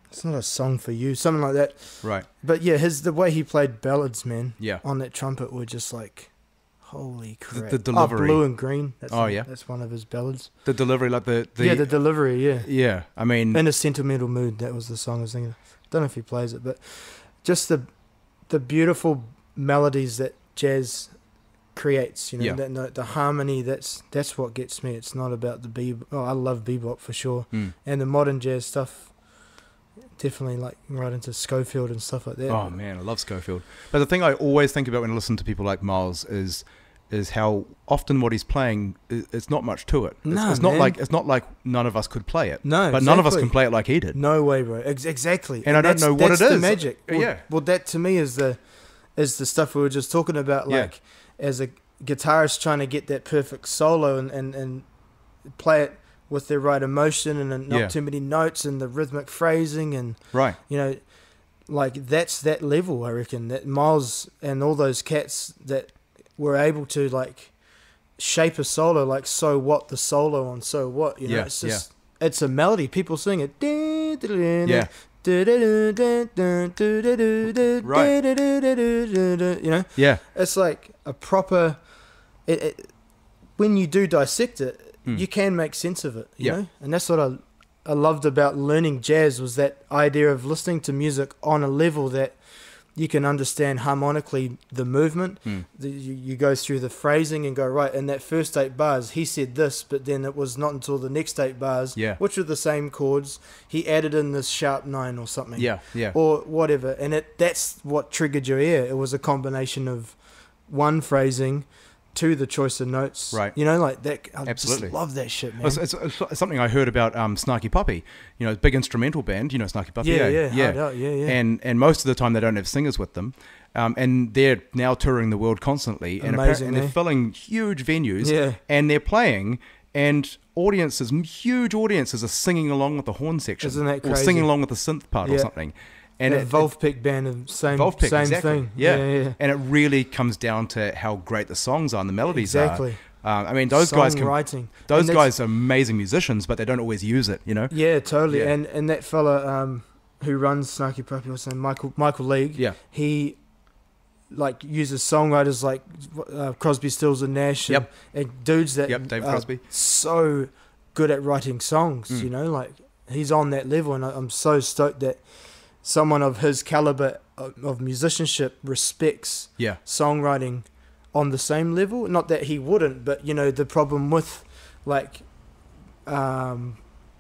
It's not a song for you, something like that. Right. But yeah, the way he played ballads, man. Yeah. On that trumpet were just like, holy crap. The delivery. Blue and Green. That's one of his ballads. The delivery, like the the delivery, yeah. Yeah, I mean, In a Sentimental Mood, that was the song I was thinking of. Don't know if he plays it, but just the beautiful melodies that jazz creates, you know, the harmony, that's what gets me. It's not about the bebop. I love bebop for sure. And the modern jazz stuff, definitely like right into Schofield and stuff like that. Oh man, I love Schofield. But the thing I always think about when I listen to people like Miles is how often what he's playing, it's not much to it. It's not like none of us could play it. No, but none of us can play it like he did. No way, bro. Exactly. And I don't know what it is. That's the magic. Well, that to me is the stuff we were just talking about. Like as a guitarist trying to get that perfect solo and play it with the right emotion and not too many notes and the rhythmic phrasing and you know, like that's that level. I reckon that Miles and all those cats that were able to like shape a solo, like So What, the solo on So What, you know, it's just it's a melody. People sing it. Yeah. You know? Yeah. It's like a proper when you do dissect it, you can make sense of it, you know? And that's what I loved about learning jazz, was that idea of listening to music on a level that you can understand harmonically the movement. You go through the phrasing and go, right, in that first 8 bars, he said this, but then it was not until the next 8 bars, which were the same chords, he added in this sharp 9 or something. Or whatever. And that's what triggered your ear. It was a combination of one phrasing to the choice of notes, right? You know, like that. I Absolutely just love that shit, man. Well, it's something I heard about Snarky Puppy. You know, big instrumental band. You know, Snarky Puppy. Yeah. And most of the time they don't have singers with them, and they're now touring the world constantly, and they're filling huge venues, and they're playing, and huge audiences are singing along with the horn section, Isn't that crazy? or singing along with the synth part or something. And Wolfpack band, same exactly. thing. Yeah. And it really comes down to how great the songs are and the melodies are. I mean, those guys are amazing musicians, but they don't always use it, you know? Yeah, totally. Yeah. And that fella who runs Snarky Puppy, what's his name, Michael League, he like uses songwriters like Crosby, Stills and Nash and dudes that Dave Crosby. So good at writing songs, you know, like he's on that level, and I'm so stoked that someone of his caliber of musicianship respects songwriting on the same level. Not that he wouldn't, but you know, the problem with like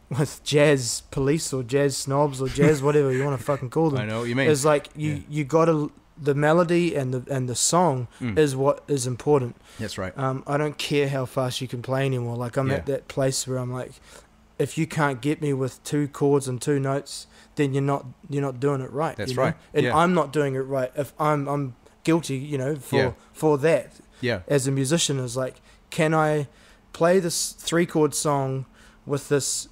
with jazz police or jazz snobs or jazz whatever you want to fucking call them, I know what you mean, is like you gotta, the melody and the song is what is important. That's right. I don't care how fast you can play anymore. Like I'm at that place where I'm like, if you can't get me with 2 chords and 2 notes, then you're not doing it right. That's right. And I'm not doing it right. If I'm guilty, you know, for that. Yeah. As a musician, is like, can I play this 3-chord song with this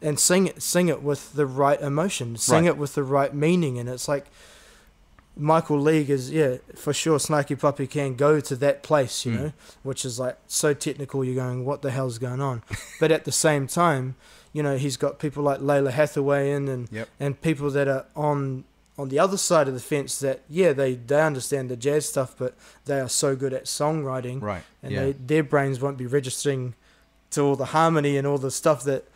and sing it with the right emotion, sing it with the right meaning? And it's like, Michael League is, for sure, Snarky Puppy can go to that place, you know, which is like so technical, you're going, what the hell's going on? But at the same time, you know, he's got people like Layla Hathaway and people that are on the other side of the fence that, they understand the jazz stuff, but they are so good at songwriting. Right. And their brains won't be registering to all the harmony and all the stuff that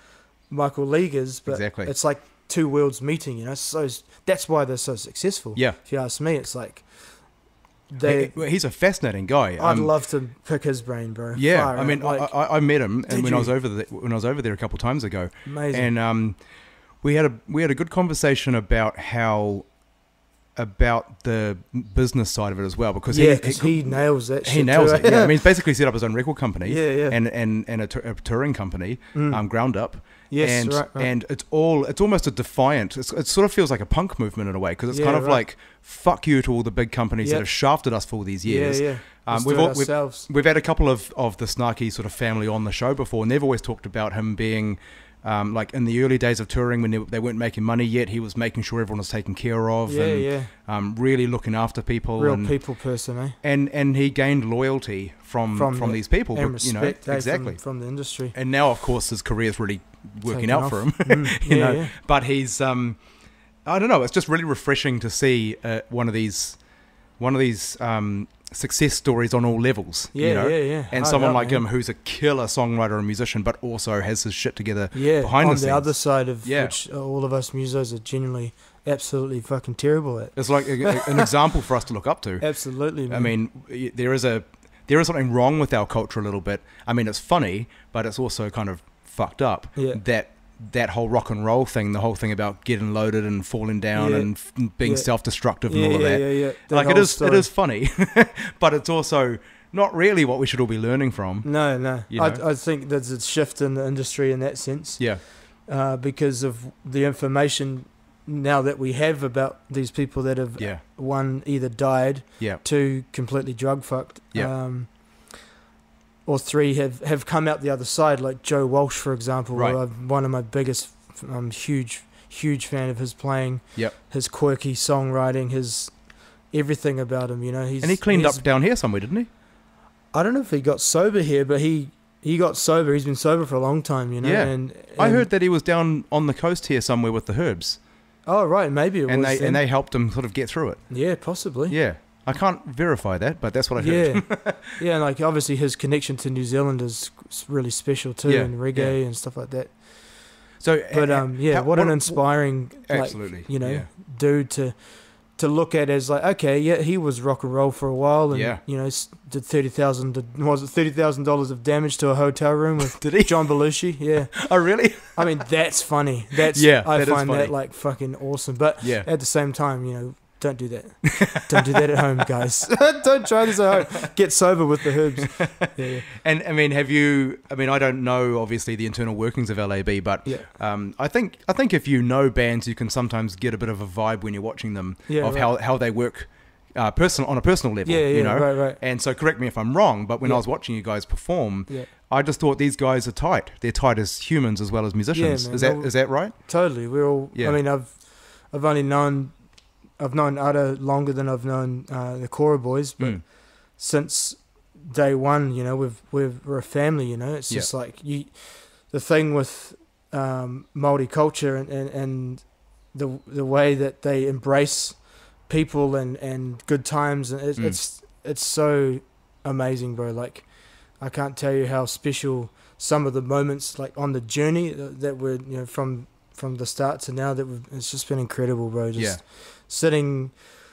Michael League is. But it's like 2 worlds meeting, you know, so that's why they're so successful. Yeah, if you ask me, it's like he's a fascinating guy. I'd love to pick his brain, bro. Yeah, I mean, like, I met him, and when I was over there a couple of times ago. Amazing. And we had a good conversation about the business side of it as well, because he nails that shit. He nails it. Yeah, I mean, he's basically set up his own record company. Yeah. And a touring company, ground up. Yes, and right. And it's almost a defiant. It sort of feels like a punk movement in a way, because it's kind of like, fuck you to all the big companies that have shafted us for all these years. We've had a couple of the Snarky sort of family on the show before, and they've always talked about him being like in the early days of touring when they weren't making money yet, he was making sure everyone was taken care of, really looking after people, real people person, eh? And he gained loyalty from these people, and respect, you know, exactly from the industry. And now, of course, his career is really working out for him, you know. But he's I don't know. It's just really refreshing to see one of these success stories on all levels, you know? And someone like him who's a killer songwriter and musician, but also has his shit together behind the scenes. On the other side of which all of us musos are genuinely absolutely fucking terrible at. It's like an example for us to look up to. Absolutely, man. I mean, there is something wrong with our culture a little bit. I mean, it's funny, but it's also kind of fucked up. That whole rock and roll thing, the whole thing about getting loaded and falling down and being self-destructive and all of that. Like, it is funny, but it's also not really what we should all be learning from. No. You know? I think there's a shift in the industry in that sense. Yeah. Because of the information now that we have about these people that have, one, either died, two, completely drug fucked, or 3 have come out the other side, like Joe Walsh, for example. One of my biggest, huge fan of his playing, his quirky songwriting, his everything about him, you know. And he cleaned up down here somewhere, didn't he? I don't know if he got sober here, but he got sober. He's been sober for a long time, you know. Yeah. And I heard that he was down on the coast here somewhere with the Herbs. Oh, right, maybe it was. And they helped him sort of get through it. Yeah, possibly. Yeah. I can't verify that, but that's what I heard. Yeah, and like obviously his connection to New Zealand is really special too, and reggae and stuff like that. So, but what an inspiring, absolutely, like, you know, dude to look at as like, okay, he was rock and roll for a while, and you know, did $30,000 of damage to a hotel room with John Belushi. Yeah. Oh, really? I mean, that's funny. That's I find that like fucking awesome. But at the same time, you know, don't do that. Don't do that at home, guys. Don't try this at home. Get sober with the Herbs. Yeah. And I mean, I don't know obviously the internal workings of L.A.B., but I think if you know bands, you can sometimes get a bit of a vibe when you're watching them of how they work on a personal level. You know? Right. And so correct me if I'm wrong, but when I was watching you guys perform, I just thought these guys are tight. They're tight as humans as well as musicians. Is that right? Totally. We're all. I mean, I've only known I've known Ada longer than I've known the Cora boys, but since day one, you know, we're a family. You know, it's just like the thing with Māori culture and the way that they embrace people and good times, and it's so amazing, bro. Like, I can't tell you how special some of the moments, like on the journey that we're, you know, from the start to now, it's just been incredible, bro. Just sitting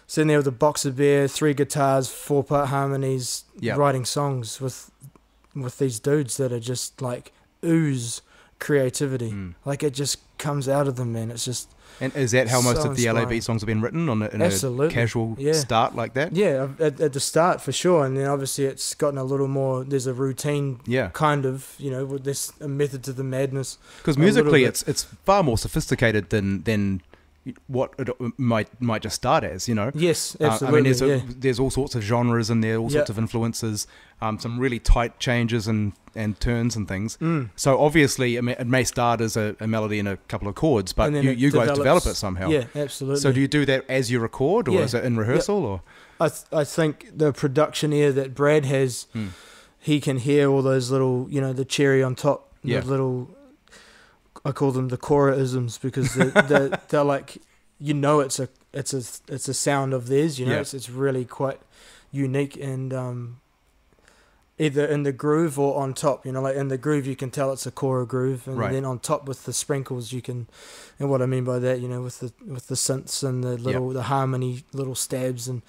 there with a box of beer, 3 guitars, 4-part harmonies, writing songs with these dudes that are just like ooze creativity. Like, it just comes out of them, man. It's just. And is that how most of the L.A.B. songs have been written, in a casual start like that? Yeah, at the start for sure, and then obviously it's gotten a little more. There's a routine, kind of, you know, with this a method to the madness. Because musically, it's far more sophisticated than what it might just start as, you know. Yes, absolutely. I mean, there's all sorts of genres in there, all sorts of influences, some really tight changes and turns and things. So obviously it may start as a melody and a couple of chords, but you guys develop it somehow. Yeah, absolutely. So do you do that as you record, or is it in rehearsal? Or I think the production ear that Brad has, he can hear all those little, you know, the cherry on top, the little. I call them the Cora-isms, because they're like, you know, it's a sound of theirs, you know. It's really quite unique, and either in the groove or on top, you know, like in the groove you can tell it's a Cora groove, and then on top with the sprinkles you can, and what I mean by that, you know, with the synths and the little the harmony little stabs, and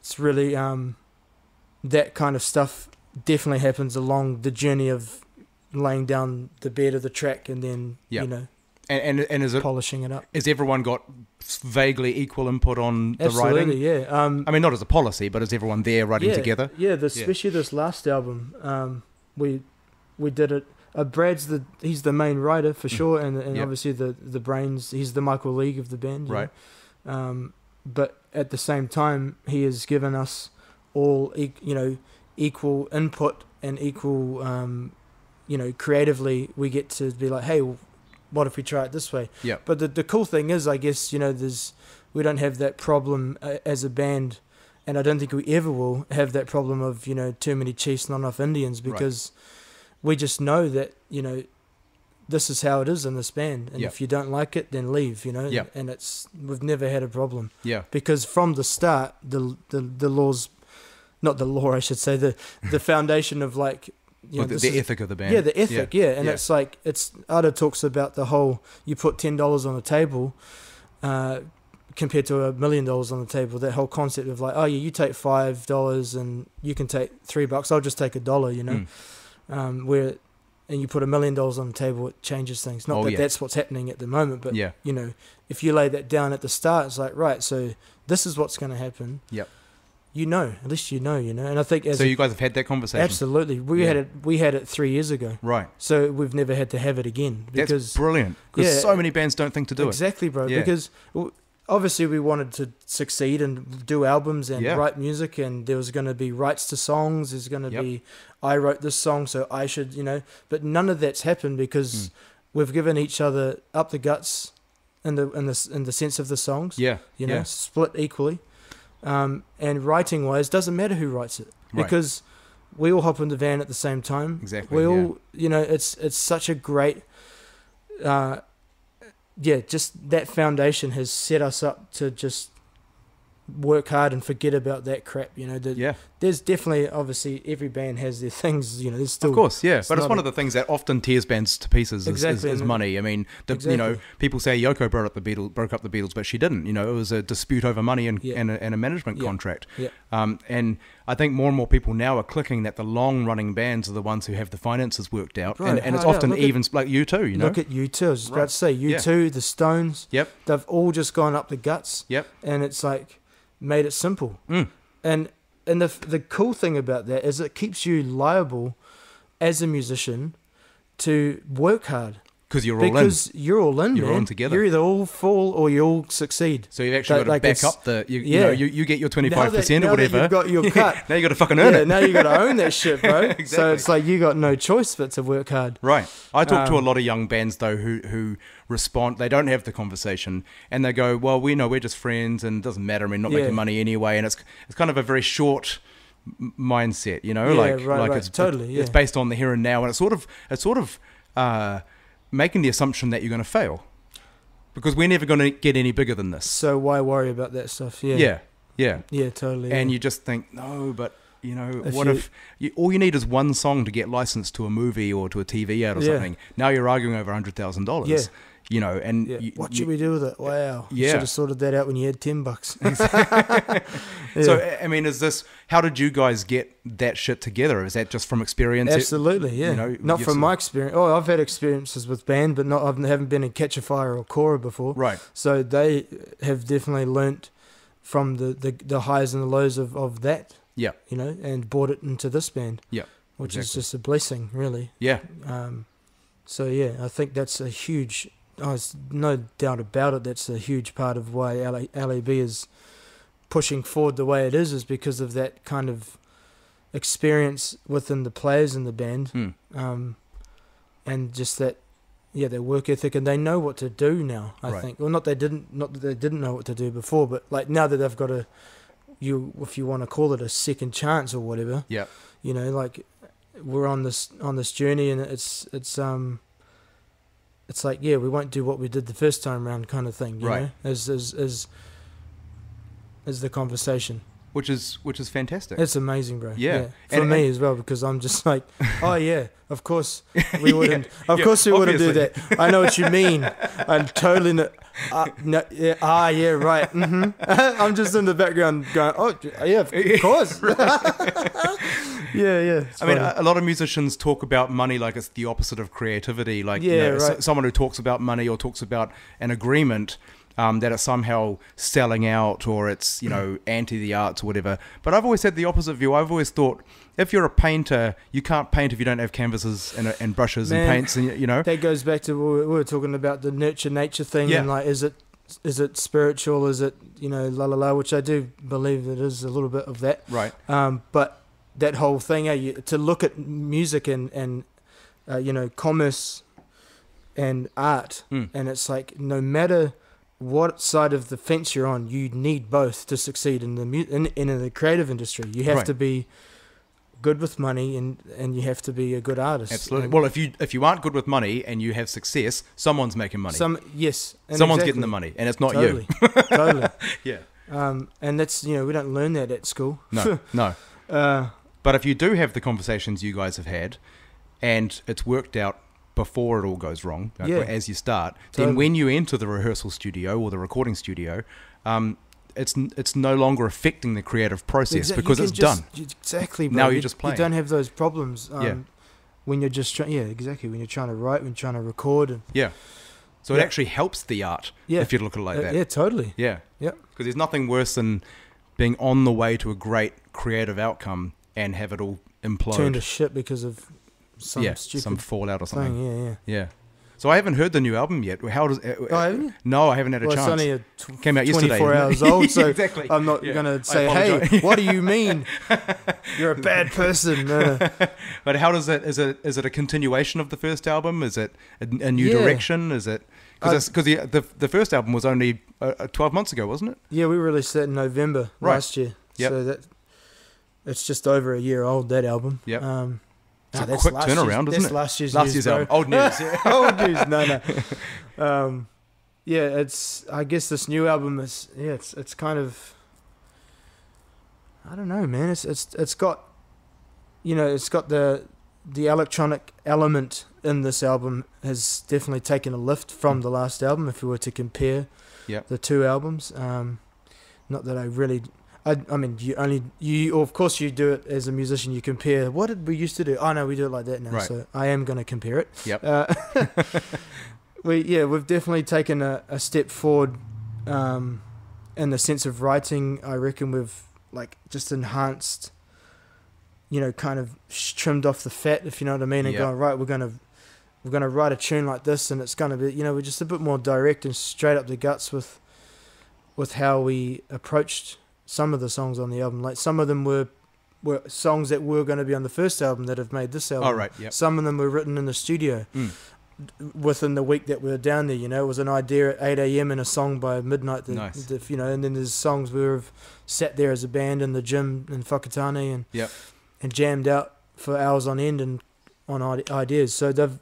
it's really that kind of stuff definitely happens along the journey of laying down the bed of the track, and then you know, and is it polishing it up. Has everyone got vaguely equal input on the writing? Absolutely, yeah. I mean, not as a policy, but is everyone there writing together? Yeah, especially this last album, we did it. Brad's he's the main writer for sure, and obviously the brains. He's the Michael League of the band, right? But at the same time, he has given us all, you know, equal input and equal. You know, creatively, we get to be like, hey, what if we try it this way? Yeah. But the cool thing is, I guess, you know, we don't have that problem as a band, and I don't think we ever will have that problem of, you know, too many Chiefs, not enough Indians, because we just know that, you know, this is how it is in this band, and if you don't like it, then leave, you know. Yeah. And we've never had a problem. Yeah. Because from the start, the laws, not the law, I should say, the foundation of, like, you know, the ethic of the band. Yeah, the ethic, and it's like, Ada talks about the whole, you put $10 on the table compared to $1 million on the table, that whole concept of like, oh yeah, you take $5 and you can take $3, I'll just take $1, you know. Where, and you put $1 million on the table, it changes things. Not that's what's happening at the moment, but you know, if you lay that down at the start, it's like, right, so this is what's going to happen. Yep. You know, at least you know, and I think so you guys have had that conversation. Absolutely, we had it 3 years ago, right? So we've never had to have it again. Because, that's brilliant, because so many bands don't think to do exactly, bro. Yeah. Because obviously we wanted to succeed and do albums and write music, and there was going to be rights to songs. There's going to be, I wrote this song, so I should, you know. But none of that's happened because we've given each other up the guts in the sense of the songs. Yeah, you know, split equally. And writing wise, doesn't matter who writes it, because we all hop in the van at the same time. Exactly. We all, you know, it's such a great, just that foundation has set us up to just work hard and forget about that crap, you know. There's definitely, obviously, every band has their things, you know. There's still, of course, but it's one of the things that often tears bands to pieces is money. I mean, you know, people say Yoko broke up the Beatles, but she didn't. You know, it was a dispute over money and a management contract. And I think more and more people now are clicking that the long-running bands are the ones who have the finances worked out, and it's often even like U2. You know, look at U2. I was about to say U2, the Stones. They've all just gone up the guts. And it's like, made it simple. And the cool thing about that is it keeps you liable as a musician to work hard. Because you're all in. Because you're all in, You're man. all in together. You're either all fall or you all succeed. So you've actually got to back up the... You get your 25% or whatever. You've got your cut. Now you got to fucking earn it. Now you got to own that shit, bro. Exactly. So it's like you got no choice but to work hard. Right. I talk to a lot of young bands, though, who respond... They don't have the conversation. And they go, well, we know we're just friends and it doesn't matter. I mean, not making money anyway. And it's kind of a very short mindset, you know? It's totally, it's based on the here and now. And it's sort of making the assumption that you're going to fail. Because we're never going to get any bigger than this. So why worry about that stuff? Yeah, totally. And you just think, no, but you know, if all you need is one song to get licensed to a movie or to a TV ad or something? Now you're arguing over $100,000. Yeah. You know, and what should we do with it? Wow, you should have sorted that out when you had $10. So, I mean, how did you guys get that shit together? Is that just from experience? Absolutely, yeah. You know, not from my experience. Oh, I've had experiences with band, but I haven't been in Catch a Fire or Cora before. Right. So they have definitely learnt from the highs and the lows of that. Yeah. You know, and brought it into this band. Yeah. Which is just a blessing, really. Yeah. So yeah, I think that's a huge... there's no doubt about it. That's a huge part of why L.A.B. is pushing forward the way it is because of that kind of experience within the players in the band, and just that, their work ethic, and they know what to do now. I think, well, not that they didn't know what to do before, but like now that they've got if you want to call it a second chance or whatever, you know, like we're on this journey, and it's like, we won't do what we did the first time round, kind of thing, you know, as the conversation. Which is fantastic. It's amazing, bro. Yeah. For me as well, because I'm just like, oh yeah, of course we wouldn't. Of course we wouldn't do that. I know what you mean. I'm totally right. Mm-hmm. I'm just in the background going, oh yeah, of course. Yeah. I mean, a lot of musicians talk about money like it's the opposite of creativity. Like, someone who talks about money or talks about an agreement, that it's somehow selling out or it's, you know, anti the arts or whatever. But I've always had the opposite view. I've always thought if you're a painter, you can't paint if you don't have canvases and brushes and paints, and you know. That goes back to what we were talking about, the nurture nature thing, and like, is it spiritual? Is it, you know, which I do believe it is a little bit of that. Right. But that whole thing, to look at music and you know, commerce and art, and it's like, no matter what side of the fence you're on, you need both to succeed in the creative industry. You have to be good with money, and you have to be a good artist. Absolutely. Well, if you aren't good with money and you have success, someone's making money. Someone's getting the money, and it's not you. Totally. Yeah. And that's, you know, we don't learn that at school. No. But if you do have the conversations you guys have had, and it's worked out before it all goes wrong, as you start, then when you enter the rehearsal studio or the recording studio, it's no longer affecting the creative process because it's done. Exactly, bro. Now you're just playing. You don't have those problems when you're just when you're trying to write, when you're trying to record. So it actually helps the art if you look at it like that. Yeah, totally. Yeah. Because there's nothing worse than being on the way to a great creative outcome and have it all implode. Turn to shit because of some fallout or something. Yeah. So I haven't heard the new album yet. How does? Haven't you? No, I haven't had a chance. It's only came out yesterday. 24 hours old, so exactly. I'm not going to say, "Hey, what do you mean? You're a bad person." No. But how does it? Is it a continuation of the first album? Is it a new direction? Is it? Because the first album was only 12 months ago, wasn't it? Yeah, we released that in November last year. Yep. So it's just over a year old, that album. Yeah. It's a quick turnaround, isn't it? That's last year's album. Old news. Old news. No. It's. I guess this new album is. Yeah, it's kind of. I don't know, man. It's got. You know, it's got the electronic element in this album has definitely taken a lift from the last album. If we were to compare the two albums, not that I really. I mean, you of course you do it as a musician. You compare. What did we used to do? Oh no, we do it like that now. Right. So I am going to compare it. Yep. We've definitely taken a step forward, in the sense of writing. I reckon we've like just enhanced. You know, kind of trimmed off the fat, if you know what I mean, and going right. We're going to we're going to write a tune like this, and it's going to be, you know, we're just a bit more direct and straight up the guts with how we approached some of the songs on the album. Like some of them were songs that were going to be on the first album that have made this album. Oh, right, yep. Some of them were written in the studio within the week that we were down there, you know. It was an idea at 8 a.m. and a song by midnight. Nice. You know, and then there's songs we have sat there as a band in the gym in Whakatane and jammed out for hours on end and on ideas. So they've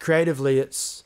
creatively, it's,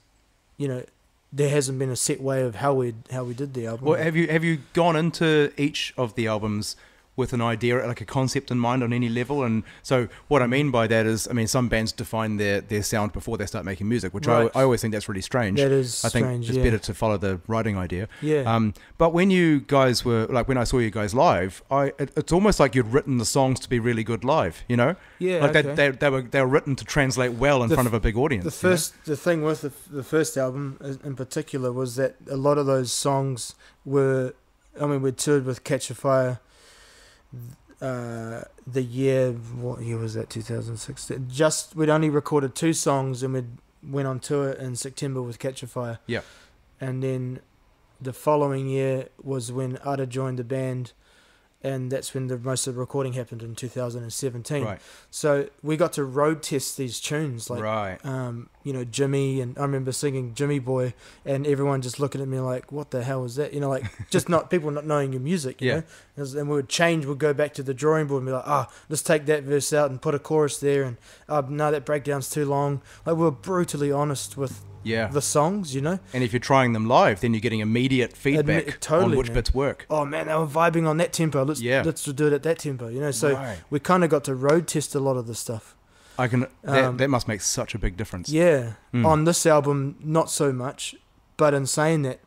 you know, there hasn't been a set way of how we did the album. Well, have you gone into each of the albums with an idea, like a concept in mind on any level? And so what I mean by that is, I mean, some bands define their sound before they start making music, which I always think that's really strange. That is I think strange, it's better to follow the writing idea. Yeah. But when you guys were, like when I saw you guys live, it's almost like you'd written the songs to be really good live, you know? Yeah, like okay. they were written to translate well in front of a big audience. The thing with the first album in particular was that a lot of those songs were, I mean, we toured with Catch a Fire, the year, what year was that, 2016? We'd only recorded 2 songs and we went on tour in September with Catch a Fire. Yeah. And then the following year was when Ada joined the band, and that's when most of the recording happened in 2017. Right. So we got to road test these tunes, like, you know, Jimmy, and I remember singing Jimmy Boy, and everyone just looking at me like, what the hell is that? You know, like, just people not knowing your music, you know? And we'd go back to the drawing board and be like, let's take that verse out and put a chorus there, and no, that breakdown's too long. Like, we were brutally honest with the songs, you know. And if you're trying them live, then you're getting immediate feedback on which bits work. Oh man, they were vibing on that tempo. Let's do it at that tempo, you know. So we kind of got to road test a lot of the stuff. That must make such a big difference. Yeah. On this album, not so much, but in saying that,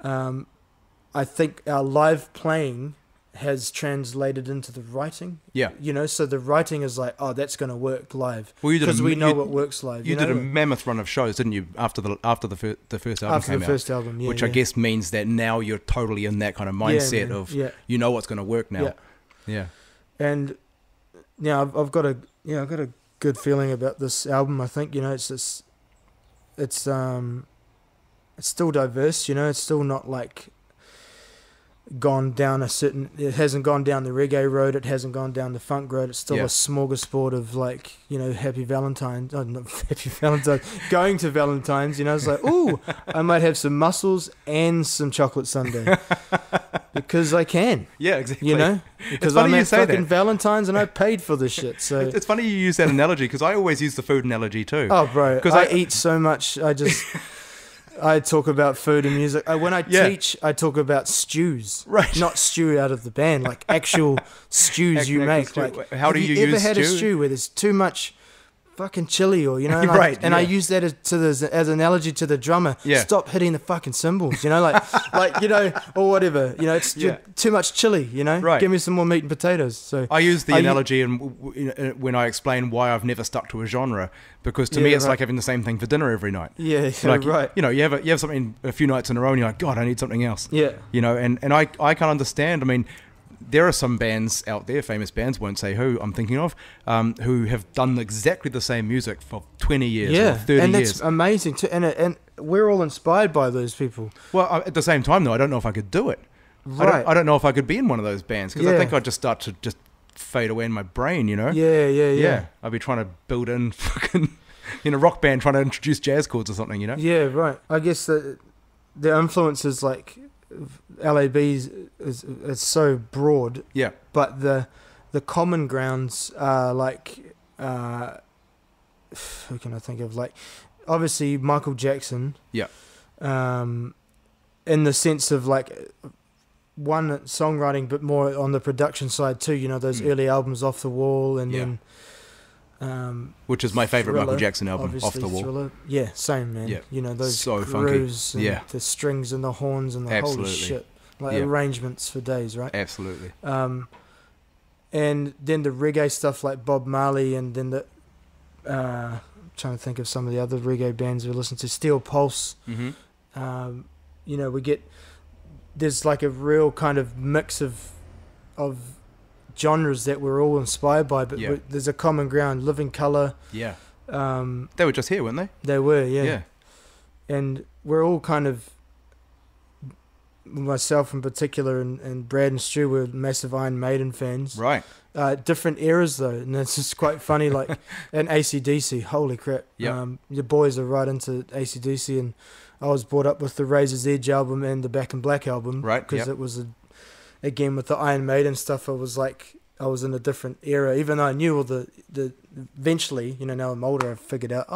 I think our live playing has translated into the writing. Yeah. You know, so the writing is like, that's going to work live. Because we know what works live. You did a mammoth run of shows, didn't you, after the first album came out? After the first album, yeah. Which I guess means that now you're totally in that kind of mindset of, you know what's going to work now. Yeah. And now I've got a good feeling about this album. I think, you know, it's still diverse, you know. It's still not like it hasn't gone down the reggae road, it hasn't gone down the funk road. It's still a smorgasbord of, like, you know, Happy Valentine's, going to Valentine's, you know. It's like, ooh, I might have some mussels and some chocolate sundae because I can. Yeah, exactly. You know, because I'm at fucking Valentine's and I paid for this shit. So it's funny you use that analogy, because I always use the food analogy too. Oh, bro, because I eat so much, I talk about food and music. When I teach, I talk about stews. Right. Not stew out of the band, like actual stews you make. Stew. Like, how do you use stew? Have you ever had a stew where there's too much fucking chili, or, you know? And I use that as an analogy to the drummer. Yeah. Stop hitting the fucking cymbals, you know? Like you know, or whatever. You know, it's too much chili, you know? Right. Give me some more meat and potatoes. So I use the analogy when I explain why I've never stuck to a genre. Because to me, it's like having the same thing for dinner every night. Yeah, like, right. You know, you have something a few nights in a row, and you're like, God, I need something else. Yeah. You know, and I can understand. I mean, there are some bands out there, famous bands, won't say who I'm thinking of, who have done exactly the same music for 20 years or 30 years. And that's amazing too. And we're all inspired by those people. Well, at the same time, though, I don't know if I could do it. Right. I don't know if I could be in one of those bands, because I think I'd just start to just fade away in my brain, you know? Yeah. I'd be trying to build in fucking, in a rock band, trying to introduce jazz chords or something, you know? Yeah, right. I guess the influences, like L.A.B.s is so broad. Yeah. But the common grounds are like, who can I think of? Like, obviously Michael Jackson. Yeah. In the sense of, like, one, songwriting, but more on the production side too. You know, those early albums, Off the Wall, and then which is my favorite Michael Jackson album, Off the Wall. Thriller. Yeah, same, man. Yeah. You know, those so grooves funky. And the strings and the horns and the holy shit. Like arrangements for days, right? Absolutely. And then the reggae stuff like Bob Marley, and then I'm trying to think of some of the other reggae bands we listen to. Steel Pulse. Mm-hmm. You know, there's like a real kind of mix of genres that we're all inspired by, but there's a common ground. Living Colour. Yeah. They were just here, weren't they? They were, yeah. Yeah. And we're all kind of, myself in particular, and Brad and Stu were massive Iron Maiden fans. Right. Different eras though, and it's just quite funny. Like, and AC/DC, holy crap! Yep. Your boys are right into AC/DC, and I was brought up with the Razor's Edge album and the Back in Black album, right? Because it was again with the Iron Maiden stuff. I was in a different era, even though I knew all the eventually, now I'm older, I figured out,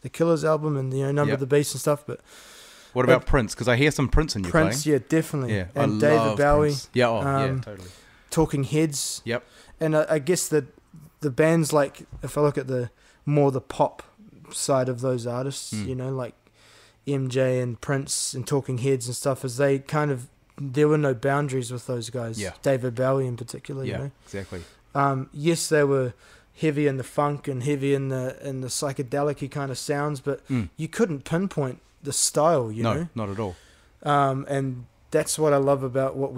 the Killers album and Number of the Beast and stuff. But what about Prince? Because I hear some Prince in you Prince, playing. yeah, definitely. Yeah, and I David love Bowie. Prince. Yeah, totally. Talking Heads. Yep. And I guess the bands, like, if I look at the pop side of those artists, like MJ and Prince and Talking Heads and stuff, is they kind of, there were no boundaries with those guys. Yeah. David Bowie in particular. Yeah, exactly. Yes, they were heavy in the funk and heavy in the psychedelic kind of sounds, but you couldn't pinpoint the style. No, not at all. And that's what I love about what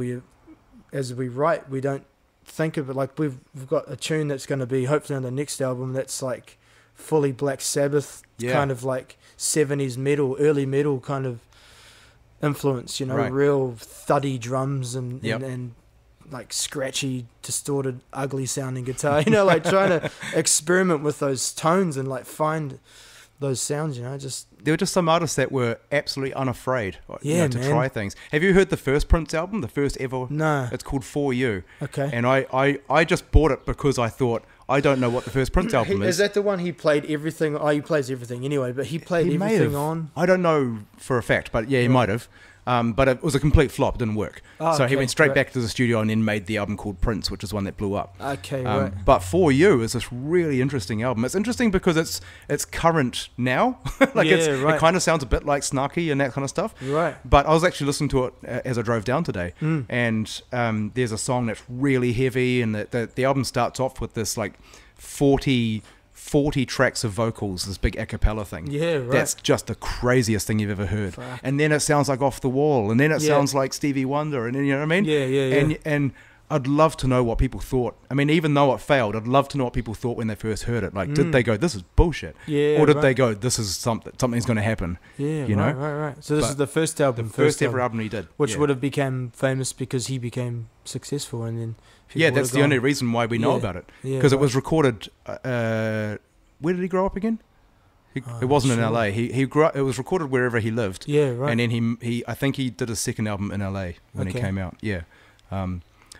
as we write, we don't think of it like we've got a tune that's going to be hopefully on the next album that's like fully Black Sabbath, kind of like 70s metal, early metal kind of influence, real thuddy drums and like scratchy, distorted, ugly sounding guitar, like trying to experiment with those tones and like find those sounds, there were just some artists that were absolutely unafraid to try things. Have you heard the first Prince album, the first ever? No. It's called For You. Okay. And I just bought it because I thought, I don't know what the first Prince album is. Is that the one he played everything? Oh, he plays everything anyway, but he played everything on? I don't know for a fact, but yeah, he might have. But it was a complete flop. It didn't work. So he went straight back to the studio and then made the album called Prince, which is one that blew up. Okay, right. But For You is this really interesting album. It's interesting because it's current now. It kind of sounds a bit like Snarky and that kind of stuff. Right. But I was actually listening to it as I drove down today. And there's a song that's really heavy, and the album starts off with this like 40 tracks of vocals, this big a cappella thing. Yeah, right. That's just the craziest thing you've ever heard. Fuck. And then it sounds like Off the Wall, and then it sounds like Stevie Wonder, and then, you know what I mean? Yeah. And I'd love to know what people thought. I mean, even though it failed, I'd love to know what people thought when they first heard it. Like, did they go, this is bullshit? Yeah, or did they go, this is something's going to happen? Yeah, you know? Right. So this is the first album. The first ever album he did. Which would have become famous because he became successful, and then... Yeah, that's the only reason why we know about it. Because it was recorded... where did he grow up again? It wasn't in LA. He grew up. It was recorded wherever he lived. Yeah, right. And then he I think he did his second album in LA when he came out. Yeah.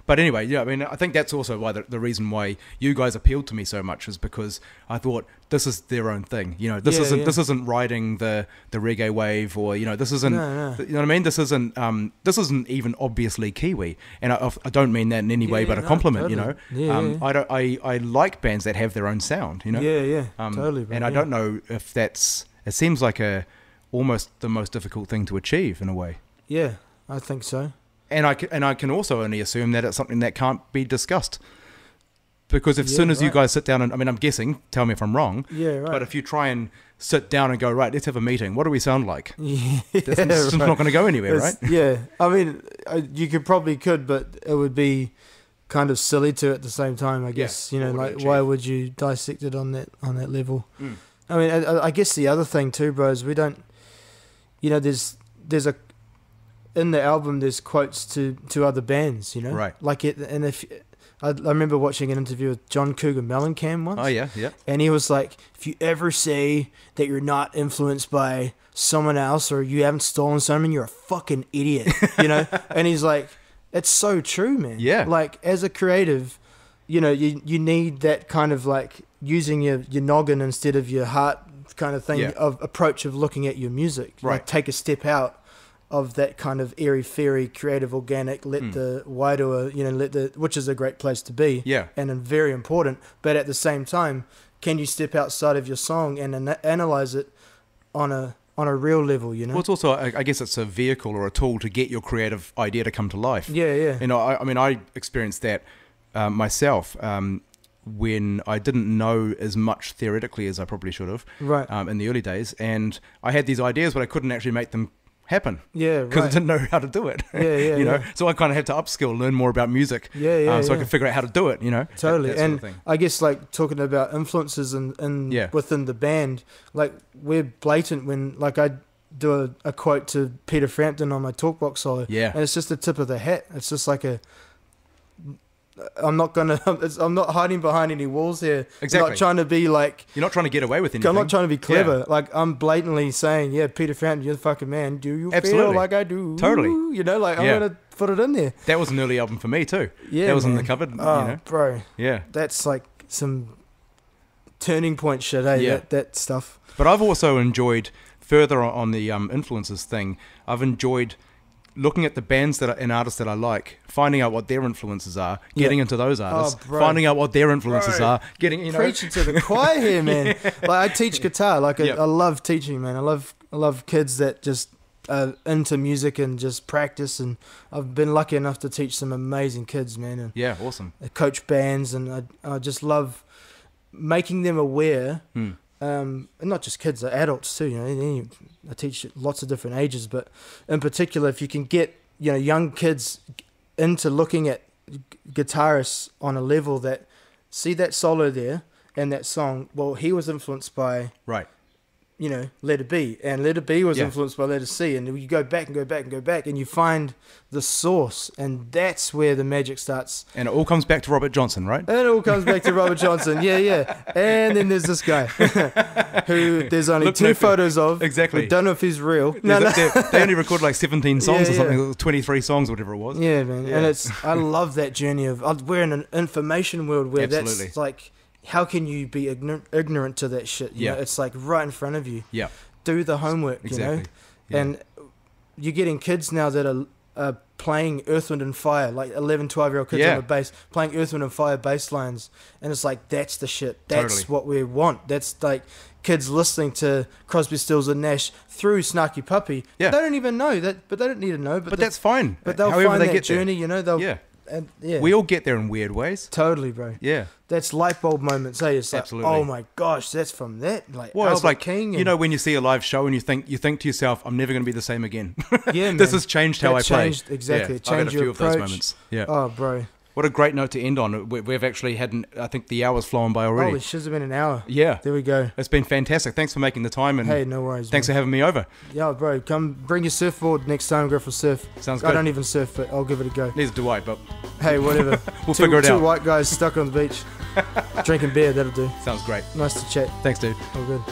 But anyway, yeah, I mean, I think that's also why the reason why you guys appealed to me so much is because I thought this is their own thing. This isn't riding the reggae wave, or this isn't. No. You know what I mean? This isn't even obviously Kiwi, and I don't mean that in any way, but a compliment. Totally. I like bands that have their own sound. Totally. Bro, and I don't know if that's. It seems like almost the most difficult thing to achieve in a way. Yeah, I think so. And I can also only assume that it's something that can't be discussed. Because as soon as you guys sit down, and I mean, I'm guessing, tell me if I'm wrong, but if you try and sit down and go, right, let's have a meeting, what do we sound like? It's just not going to go anywhere, right? Yeah, I mean, you could, but it would be kind of silly to at the same time, I guess. Why would you dissect it on that level? I mean, I guess the other thing too, bro, is we don't, there's a, in the album, there's quotes to other bands, right? Like it, and if I remember watching an interview with John Cougar Mellencamp once. Oh yeah. And he was like, if you ever say that you're not influenced by someone else or you haven't stolen something, you're a fucking idiot, And he's like, it's so true, man. Yeah. Like as a creative, you need that kind of like using your noggin instead of your heart kind of thing of approach of looking at your music. Right. Like take a step out of that kind of airy-fairy, creative, organic, which is a great place to be, and very important. But at the same time, can you step outside of your song and analyze it on a real level? Well, it's also, I guess, it's a vehicle or a tool to get your creative idea to come to life. Yeah. I mean, I experienced that myself when I didn't know as much theoretically as I probably should have. Right. In the early days, and I had these ideas, but I couldn't actually make them happen. Yeah, because I didn't know how to do it. You know, so I kind of had to upskill, learn more about music. So I could figure out how to do it. You know, totally. And I guess like talking about influences within the band, like we're blatant when like I do a quote to Peter Frampton on my talkbox solo. Yeah, and it's just the tip of the hat. It's just like I'm not hiding behind any walls here. Exactly. I'm not trying to be like... You're not trying to get away with anything. I'm not trying to be clever. Yeah. Like, I'm blatantly saying, yeah, Peter Frampton, you're the fucking man. Do you feel like I do? Totally. You know, like, I'm going to put it in there. That was an early album for me, too. Yeah, that was in the cupboard. Oh, you know? bro. Yeah. That's like some turning point shit, eh? Yeah. That stuff. But I've also enjoyed, further on the influences thing, I've enjoyed looking at the bands and artists that I like, finding out what their influences are, getting into those artists, finding out what their influences are, getting, you know, preaching to the choir here, man. Like I teach guitar, like I love teaching, man. I love kids that just are into music and just practice, and I've been lucky enough to teach some amazing kids, man. And yeah, awesome. I coach bands, and I just love making them aware. And not just kids, adults too. You know, I teach lots of different ages, but in particular, if you can get young kids into looking at guitarists on a level that see that solo there and that song. Well, he was influenced by L.A.B. and L.A.B. was influenced by L.A.C. and you go back and go back and go back and you find the source, and that's where the magic starts. And it all comes back to Robert Johnson, right? And it all comes back to Robert Johnson, yeah. And then there's this guy who there's only two photos of. Exactly. I don't know if he's real. They only recorded like 17 songs or something, 23 songs, whatever it was. Yeah, man. Yeah. And I love that journey of we're in an information world where that's like, how can you be ignorant to that shit? You know, it's like right in front of you. Yeah. Do the homework, you know? Yeah. And you're getting kids now that are playing Earth, Wind and Fire, like 11, 12-year-old kids on the bass, playing Earth, Wind and Fire bass lines. And it's like, that's the shit. That's what we want. That's like kids listening to Crosby, Stills and Nash through Snarky Puppy. Yeah. They don't even know that, but they don't need to know. But that's fine. But they'll However find they that get journey, there. you know? We all get there in weird ways. Totally, bro. Yeah. That's light bulb moments, hey? It's like, absolutely. Oh my gosh, that's from that. Like, well, Albert it's like King you know when you see a live show and you think to yourself, I'm never going to be the same again. Yeah, man. This has changed how I play. Exactly. Yeah, Changed I've had a few your of those approach. moments. Yeah. Oh, bro. What a great note to end on. We've actually had, I think the hour's flown by already. Holy shit, it's been an hour. Yeah. There we go. It's been fantastic. Thanks for making the time. And hey, no worries. Thanks for having me over. Yeah, bro. Come bring your surfboard next time. Go for a surf. Sounds good. I don't even surf, but I'll give it a go. Neither do I, but... Hey, whatever. We'll figure it out. 2 white guys stuck on the beach. Drinking beer, that'll do. Sounds great. Nice to chat. Thanks, dude. All good.